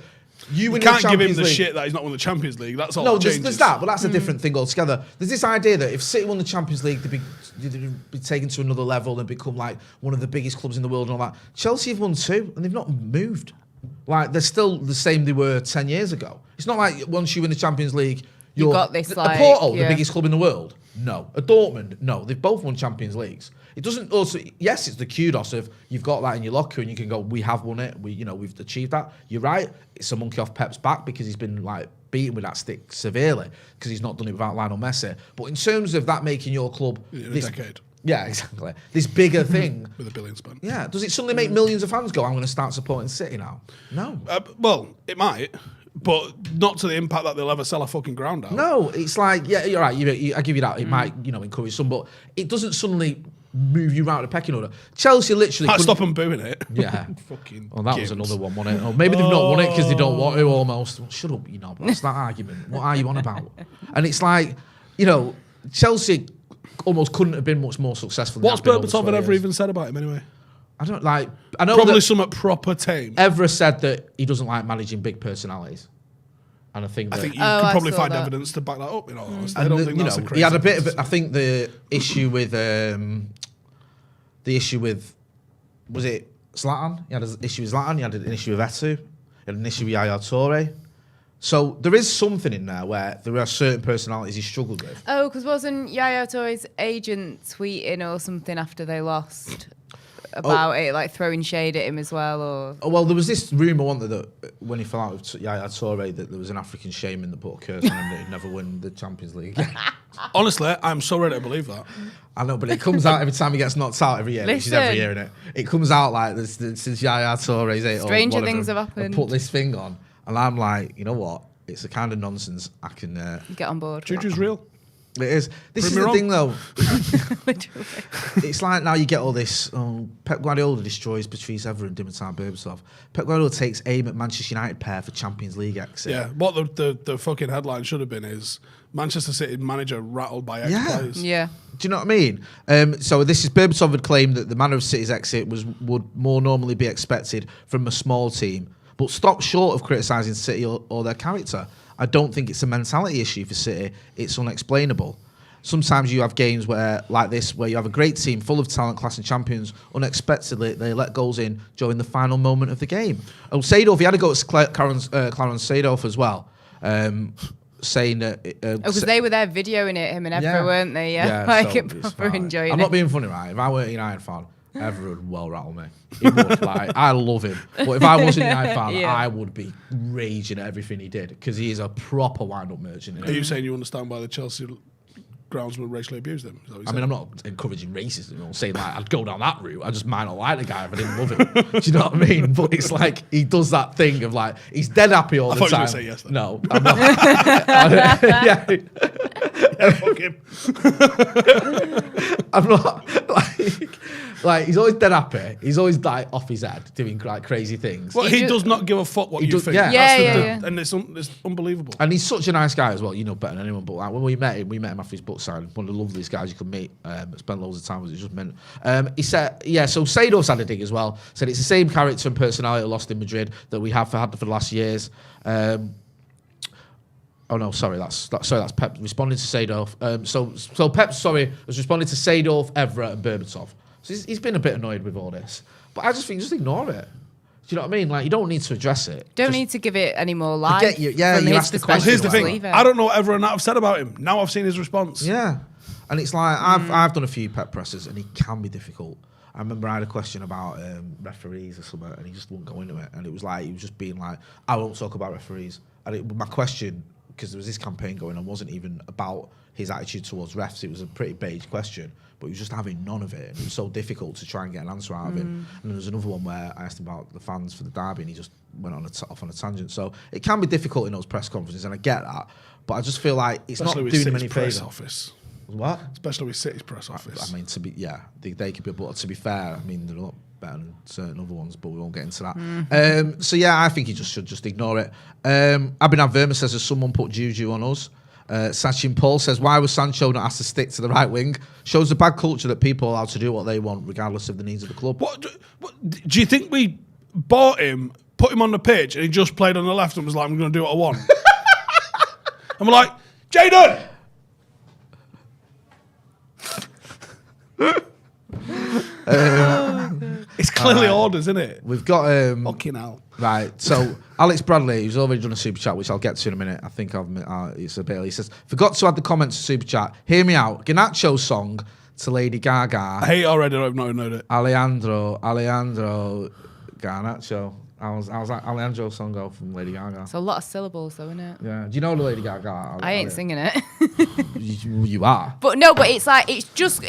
you can't give him the shit that he's not won the Champions League. That's all. No, there's that, but that's a different thing altogether. There's this idea that if City won the Champions League, they'd be taken to another level and become like one of the biggest clubs in the world and all that. Chelsea have won 2 and they've not moved. Like, they're still the same they were 10 years ago. It's not like once you win the Champions League, you've got this, like... A Porto, the biggest club in the world? No. A Dortmund? No. They've both won Champions Leagues. It doesn't also... Yes, it's the kudos of you've got that in your locker and you can go, we have won it. We've achieved that. You're right. It's a monkey off Pep's back because he's been, like, beaten with that stick severely because he's not done it without Lionel Messi. But in terms of that making your club... In a decade. Yeah, exactly. This bigger thing. With $1 billion spent. Yeah. Does it suddenly make millions of fans go, I'm going to start supporting City now? No. Well, it might, but not to the impact that they'll ever sell a fucking ground out. No, it's like, yeah, you're right. I give you that. It might, encourage some, but it doesn't suddenly move you around the pecking order. Chelsea literally... Might stop them booing it. Yeah. Fucking well, that was another one, wasn't it? Or maybe they've not won it because they don't want to almost. Well, shut up, That's that argument. What are you on about? And it's like, Chelsea... almost couldn't have been much more successful. What's Berbatov ever even said about him anyway? I don't like. I know probably somewhat proper tame. Evra said that he doesn't like managing big personalities, and I think you could probably find evidence to back that up. I don't think that's a crazy. He had a bit of. I think the issue with was it Zlatan? He had an issue with Zlatan. He had an issue with Etu. He had an issue with Yaya Toure. So there is something in there where there are certain personalities he struggled with. Oh, because wasn't Yaya Toure's agent tweeting or something after they lost about it, like throwing shade at him as well? Or well, there was this rumour, wasn't there, that when he fell out with Yaya Toure, that there was an African shaman that put a curse on him that he'd never win the Champions League. Honestly, I'm so ready to believe that. I know, but it comes out every time he gets knocked out every year. Which is every year, innit? It comes out like since Yaya Toure's 8 stranger things have happened. I put this thing on. And I'm like, you know what? It's the kind of nonsense I can... get on board. Juju's real. It is. This is the thing, though. It's like now you get all this... Pep Guardiola destroys Patrice Evra and Dimitar Berbatov. Pep Guardiola takes aim at Manchester United pair for Champions League exit. Yeah, what the fucking headline should have been is Manchester City manager rattled by ex-players. Yeah. Do you know what I mean? So this is Berbatov had claimed that the manner of City's exit would more normally be expected from a small team, but stop short of criticising City or their character. I don't think it's a mentality issue for City. It's unexplainable. Sometimes you have games like this where you have a great team full of talent, class and champions. Unexpectedly, they let goals in during the final moment of the game. Oh, Seedorf, he had to go to Clarence Seedorf as well, saying that... because they were there videoing it, him and Evra, weren't they? Yeah, so proper enjoying it. I'm not being funny, right? If I weren't a United fan, Evra would well rattle me. He would, I love him. But if I wasn't a United fan, I would be raging at everything he did because he is a proper wind-up merchant. Are you saying you understand why the Chelsea groundsman racially abused him? I mean, I'm not encouraging racism. I'm saying I'd go down that route. I just might not like the guy if I didn't love him. Do you know what I mean? But it's like he does that thing of he's dead happy all the time. I thought you were going to say yes. Then. No, I'm not. Yeah, fuck him. I'm not like he's always dead happy. He's always off his head doing crazy things. Well, he does not give a fuck what you think. Yeah. And it's unbelievable. And he's such a nice guy as well. You know better than anyone. But when we met him after his book signing. One of the loveliest guys you could meet. Spent loads of time with. It just meant. He said, so Seedorf's had a dig as well. Said it's the same character and personality lost in Madrid that we have had for the last years. Oh no, sorry, that's Pep responding to Seedorf. So Pep, was responding to Seedorf, Everett, and Berbatov. So he's been a bit annoyed with all this, but I just think just ignore it. Do you know what I mean? Like, you don't need to address it. Don't need to give it any more life. I get you. Yeah, from you his asked the perspective. question. Here's the Just thing. leave it. I don't know what everyone have said about him. Now I've seen his response. Yeah, and it's like I've done a few Pep presses, and he can be difficult. I remember I had a question about referees or something, and he just wouldn't go into it. And it was like he was just being like, "I won't talk about referees." And my question, because there was this campaign going on, wasn't even about his attitude towards refs. It was a pretty beige question, but he was just having none of it. And it was so difficult to try and get an answer out of him. And there was another one where I asked him about the fans for the derby, and he just went off on a tangent. So it can be difficult in those press conferences, and I get that. But I just feel like it's Especially not with doing him City's any press favour. office. What? Especially with City's press office. I mean, they could be, but to be fair, I mean, they're a lot better than certain other ones, but we won't get into that. So yeah, I think he should just ignore it. Abhinav Verma says, has someone put juju on us? Sachin Paul says, why was Sancho not asked to stick to the right wing? Shows the bad culture that people are allowed to do what they want, regardless of the needs of the club. What do you think we bought him, put him on the pitch, and he just played on the left and was like, I'm going to do what I want? And we're like, Jayden! It's clearly orders, isn't it? We've got Fucking hell. right. So Alex Bradley, who's already done a super chat, which I'll get to in a minute. I think it's a bit. He says, forgot to add the comments to super chat. Hear me out. Ganacho's song to Lady Gaga. I hate it already. I've not even known it. Alejandro Garnacho. How's that Alejandro song go from Lady Gaga? It's a lot of syllables, though, isn't it? Yeah. Do you know the Lady Gaga? I ain't singing it. You are. But no, but it's like it's just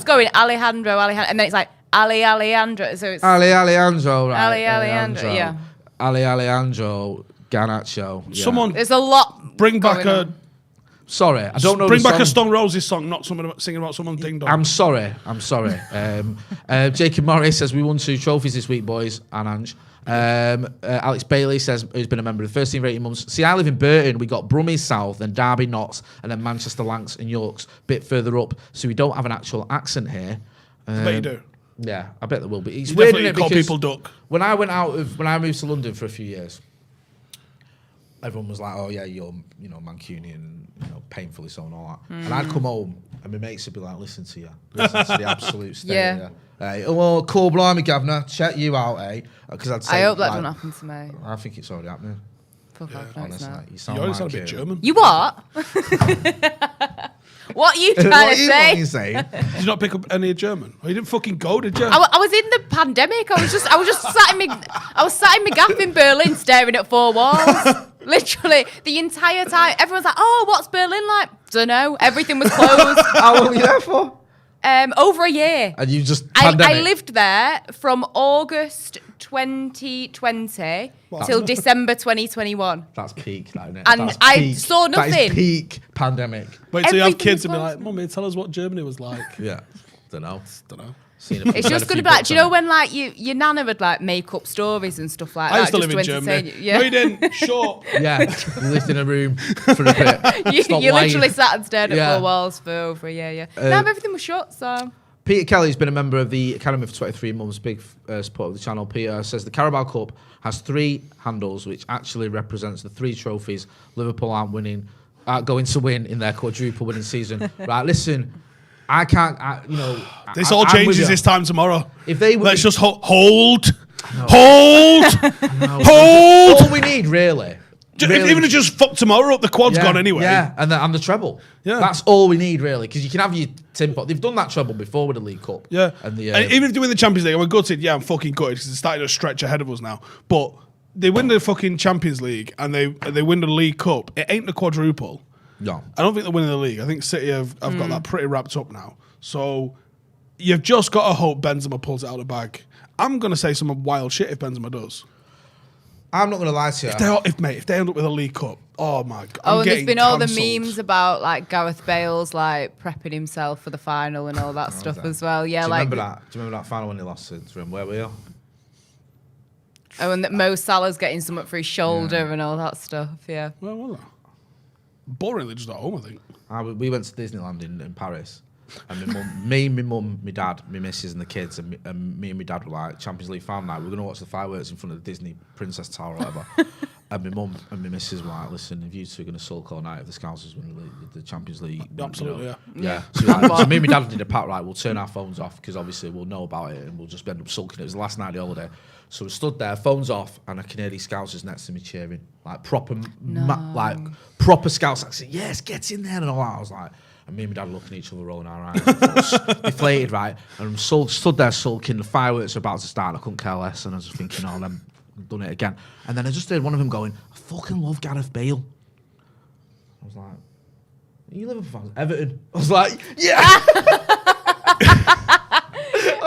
going Alejandro, and then it's like Alejandro. So it's Alejandro, right? Alejandro, yeah. Alejandro Garnacho. Yeah. Someone There's a lot. bring back going on. Sorry, I don't know. Bring the back song. a Stone Roses song, not someone singing about someone ding dong. I'm sorry. Jacob Morris says we won 2 trophies this week, boys, and Ange. Alex Bailey says, who's been a member of the first team for 18 months. See, I live in Burton. We got Brummie South, then Derby Notts, and then Manchester Lancs and Yorks, bit further up. So we don't have an actual accent here. I bet you do. Yeah, I bet there will be. It's You weird, definitely isn't it? call Because people duck. when I moved to London for a few years, everyone was like, "Oh yeah, you're Mancunian, painfully so and all that." And I'd come home and my mates would be like, "Listen to the absolute state." Yeah. Oh well, cool, blimey, Governor, check you out, eh? Because I'd say, I hope that like, doesn't happen to me. I think it's already happening. Fuck off, no, it's Honestly, not. you sound You always like sound a bit German. You what? What are you trying What to are you say? saying? Did you not pick up any German? Or you didn't fucking go to German? I was in the pandemic. I was just sat in my gaff in Berlin, staring at 4 walls. Literally the entire time. Everyone's like, "Oh, what's Berlin like?" Dunno. Everything was closed. How long were you there for? Over a year. And you just I pandemic. lived there from August 2020 till December 2021. That's peak, that, isn't it? And That's I peak. saw That is nothing. peak pandemic. Wait till you have Everything kids was and be closed. like, "Mummy, tell us what Germany was like." Yeah, don't know. It's just going to be like, do you know when like your nana would like make up stories and stuff like I that? used to just live in entertain Germany. you? No, Yeah. you didn't. Shut. Yeah, you lived in a room for a bit. you Stop you lying. literally sat and stared at Yeah. 4 walls for over a year, yeah. Now everything was shut, so... Peter Kelly's been a member of the Academy for 23 months, big supporter of the channel. Peter says the Carabao Cup has 3 handles, which actually represents the 3 trophies Liverpool aren't going to win in their quadruple winning season. Right, listen, I can't, This all I'm with changes you. this time tomorrow. If they Let's just hold. All we need, really. Even if just fuck tomorrow up, the quad's gone anyway. Yeah, and the treble. Yeah. That's all we need, really, because you can have your tin pot. They've done that treble before with the League Cup. Yeah. And even if they win the Champions League, I'm gutted. Yeah, I'm fucking gutted because they're starting to stretch ahead of us now. But they win the fucking Champions League and they win the League Cup. It ain't the quadruple. No. I don't think they're winning the league. I think City have got that pretty wrapped up now. So you've just got to hope Benzema pulls it out of the bag. I'm going to say some wild shit if Benzema does. I'm not going to lie to you. If they end up with a League Cup, oh my God. and there's been all the cancelled. memes about like Gareth Bale's like prepping himself for the final and all that stuff as well. Yeah, Do you like remember that? Do you remember that final when they lost to Rim? Where were you? oh, and that Mo Salah's getting something for his shoulder and all that stuff. Yeah. Where was that? Boringly just at home, I think. We went to Disneyland in Paris. And my mum, my dad, my missus and the kids and me and my dad were like, Champions League final night, we're going to watch the fireworks in front of the Disney Princess Tower or whatever. And my mum and my missus were like, listen, if you two are going to sulk all night if the Scousers win the Champions League. Absolutely, yeah. So, like, so me and my dad did a pact, right, we'll turn our phones off because obviously we'll know about it and we'll just end up sulking. It was the last night of the holiday. So we stood there, phones off, and I can hear these Scousers next to me cheering. Like proper proper Scouts. I said, yes, get in there and all that. I was like, and me and my dad looking at each other, rolling our eyes. Deflated, right? And I'm stood there sulking, the fireworks are about to start, and I couldn't care less. And I was just thinking, oh, then I've done it again. And then I just heard one of them going, I fucking love Gareth Bale. I was like, are you Liverpool fans? Everton. I was like, yeah.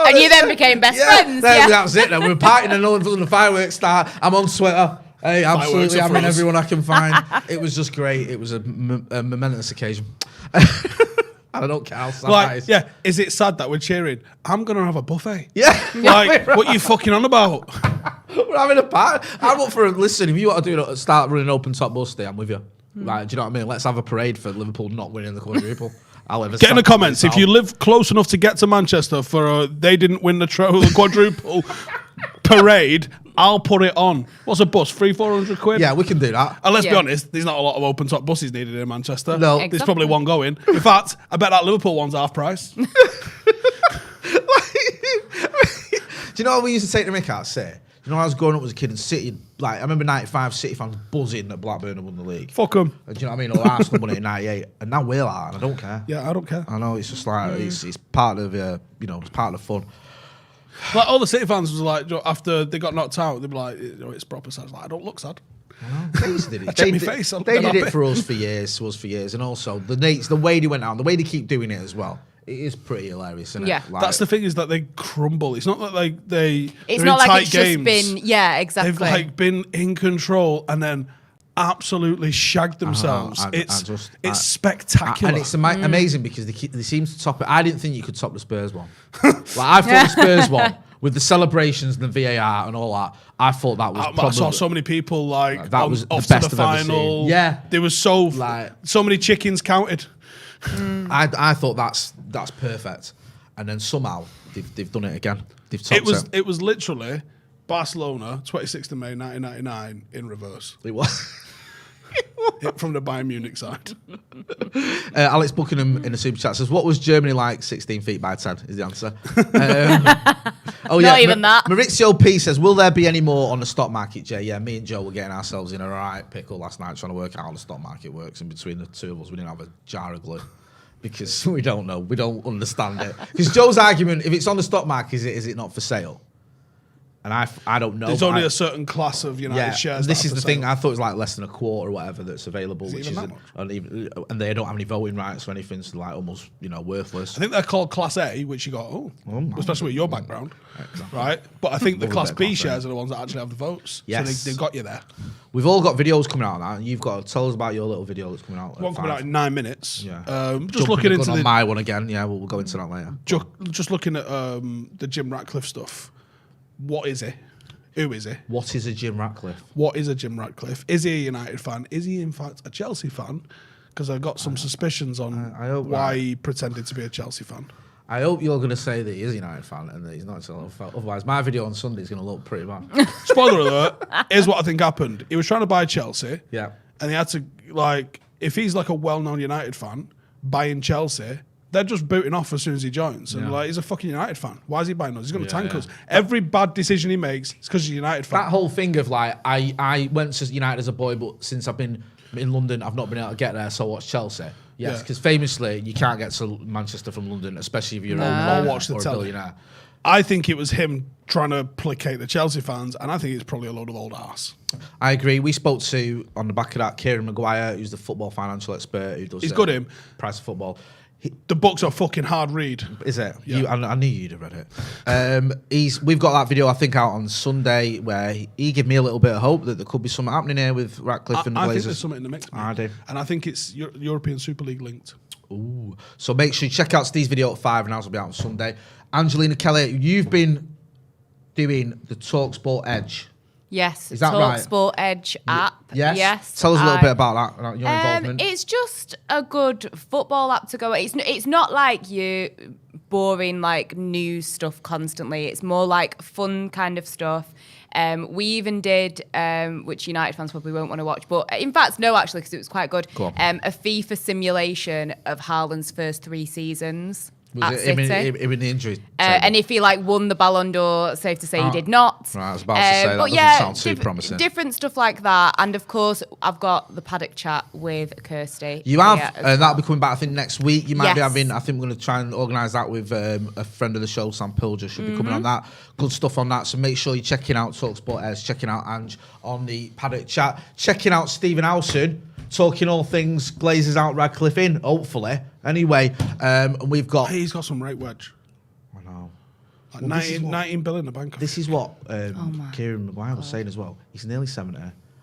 And you then became best friends. That was it. Then we were partying and all of a sudden the fireworks start. I'm on Twitter. Hey, absolutely. I'm in everyone I can find. It was just great. It was a momentous occasion. I don't care how sad that is. Yeah, is it sad that we're cheering? I'm going to have a buffet. Yeah. Like, what are you fucking on about? We're having a party. I'm up for a listen. If you want to start running open top bus day, I'm with you. Right, do you know what I mean? Let's have a parade for Liverpool not winning the quadruple. Get in the comments if you live close enough to get to Manchester for they didn't win the quadruple parade. I'll put it on. What's a bus? 300-400 quid? Yeah, we can do that. And let's be honest, there's not a lot of open top buses needed in Manchester. No. Exactly. There's probably one going. In fact, I bet that Liverpool one's half price. Do you know what we used to take to Mick out? Say, you know, I was growing up as a kid in City. Like, I remember '95 City fans buzzing that Blackburn had won the league. Fuck them. Do you know what I mean? Or Arsenal won it in '98, and now we're like, and I don't care. Yeah, I don't care. I know, it's just like it's part of it's part of the fun. Like all the City fans was like, after they got knocked out, they'd be like, it's proper sad. I was like, I don't look sad. They did it. Check my face. They did it for us for years, and also the way they went out, the way they keep doing it as well. It is pretty hilarious, isn't it? Like, that's the thing, is that they crumble. It's not that it's not like it's just been exactly. They've like been in control and then absolutely shagged themselves. It's spectacular. And it's amazing because they seem to top it. I didn't think you could top the Spurs one. Like, I thought the Spurs one, with the celebrations and the VAR and all that, I thought that was probably... I saw so many people that was off the best to the I've ever final. seen. Yeah. There was so many chickens counted. I thought that's perfect. And then somehow they've done it again. They've topped it. It was literally Barcelona, 26th of May 1999 in reverse. It was. From the Bayern Munich side. Alex Buckingham in the super chat says, what was Germany like 16 feet by 10 is the answer. Not even that. Maurizio P says, will there be any more on the stock market, Jay? Yeah, me and Joe were getting ourselves in a right pickle last night trying to work out how the stock market works. And between the two of us, we didn't have a jar of glue because we don't know. We don't understand it. Because Joe's argument, if it's on the stock market, is it not for sale? And I don't know. There's only a certain class of United shares. This is the thing. I thought it was like less than a quarter or whatever that's available, which isn't. And they don't have any voting rights or anything, so like almost worthless. I think they're called Class A, which you got especially with your background, right? But I think the Class B shares are the ones that actually have the votes. Yes, so they've got you there. We've all got videos coming out of that, and you've got to tell us about your little video that's coming out. One coming out in 9 minutes. Yeah. Just looking into my one again. Yeah, we'll go into that later. Just looking at the Jim Ratcliffe stuff. What is it? Who is he? What is a Jim Ratcliffe? What is a Jim Ratcliffe? Is he a United fan? Is he, in fact, a Chelsea fan? Because I've got some suspicions on why he pretended to be a Chelsea fan. I hope you're going to say that he is a United fan and that he's not. Otherwise, my video on Sunday is going to look pretty bad. Spoiler alert, here's what I think happened. He was trying to buy Chelsea. Yeah. And he had to, if he's like a well-known United fan, buying Chelsea... They're just booting off as soon as he joins. And he's a fucking United fan. Why is he buying us? He's going to tank us. Every bad decision he makes is because he's a United fan. That whole thing of I went to United as a boy, but since I've been in London, I've not been able to get there, so I watch Chelsea. Yes, because famously, you can't get to Manchester from London, especially if you're old watch the or a billionaire. I think it was him trying to placate the Chelsea fans, and I think it's probably a load of old arse. I agree. We spoke to, on the back of that, Kieran Maguire, who's the football financial expert who does. He's good, him. Price of Football. The book's a fucking hard read. Is it? Yeah. I knew you'd have read it. We've got that video, I think, out on Sunday where he gave me a little bit of hope that there could be something happening here with Ratcliffe and the Glazers. I think there's something in the mix. I do. And I think it's European Super League linked. Ooh. So make sure you check out Steve's video at 5 and ours will be out on Sunday. Angelina Kelly, you've been doing the TalkSport Edge. Yes, is that right? TalkSport Edge app. Yes. Tell us a little bit about that, your involvement. It's just a good football app to go. It's not like you boring like news stuff constantly. It's more like fun kind of stuff. We even did, which United fans probably won't want to watch, but in fact, no, actually, because it was quite good. Go on. A FIFA simulation of Haaland's first 3 seasons. Was at it City. him in the injury? And if he like won the Ballon d'Or, safe to say he did not. Right, I was about to say that but doesn't sound too promising. Different stuff like that, and of course I've got the Paddock chat with Kirsty. You have, as and well. that'll be coming back, I think, next week. You might be Yes. having, I think we're going to try and organise that with a friend of the show, Sam Pilger, should be coming on that. Good stuff on that. So make sure you're checking out TalkSport, checking out Ange on the Paddock chat, checking out Stephen Howson, talking all things Glazers out, Radcliffe in, hopefully. Anyway, and we've got... He's got some right wedge. I know. Like Well, this is 19 bill in the bank. This is what Kieran Maguire was saying as well. He's nearly 70.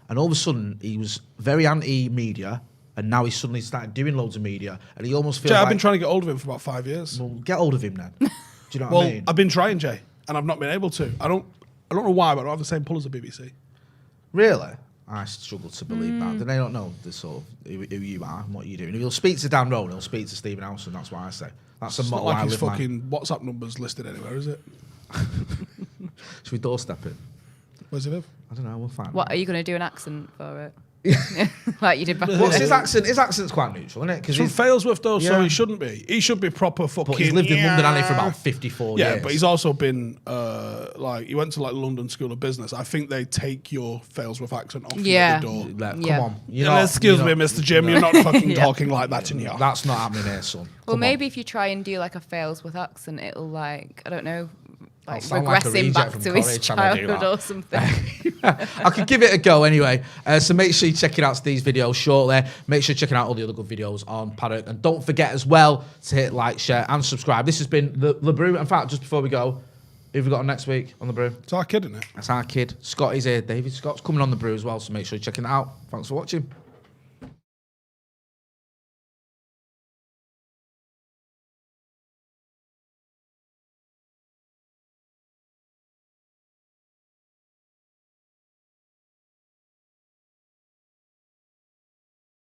And all of a sudden, he was very anti-media, and now he's suddenly started doing loads of media, and he almost feels Jay, like... I've been trying to get hold of him for about 5 years. Well, get hold of him then. Do you know Well, what I mean? I've been trying, Jay, and I've not been able to. I don't know why, but I don't have the same pull as the BBC. Really? I struggle to believe that. Do they not know the sort of who you are and what you're doing? If he'll speak to Dan Rowan, he'll speak to Stephen Howson. That's what I say. That's a It's not motto I like his live by. fucking WhatsApp number's listed anywhere, is it? Should we doorstep it? Where's he live? I don't know. We'll find What out. are you going to do an accent for it? Like you did back What's then? his accent? His accent's quite neutral, isn't it? He's from Failsworth, though, so Yeah. he shouldn't be. He should be proper fucking... But he's lived in London, hasn't he, for about 54 years. Yeah, but he's also been, he went to, like, London School of Business. I think they take your Failsworth accent off you Yeah. at the door. Come Yeah. on. Excuse me, Mr. Jim, you're not fucking talking like that in here. That's not happening here, son. Well, Come maybe if you try and do like a Failsworth accent, it'll like, I don't know, like sound like a regress him reject back from to his college trying to do childhood that. or something. I could give it a go anyway. So make sure you're checking out Steve's videos shortly. Make sure you're checking out all the other good videos on Paddock. And don't forget as well to hit like, share, and subscribe. This has been the Brew. In fact, just before we go, who have we got on next week on the Brew? It's our kid, isn't it? That's our kid. Scott is here. David Scott's coming on the Brew as well. So make sure you're checking it out. Thanks for watching.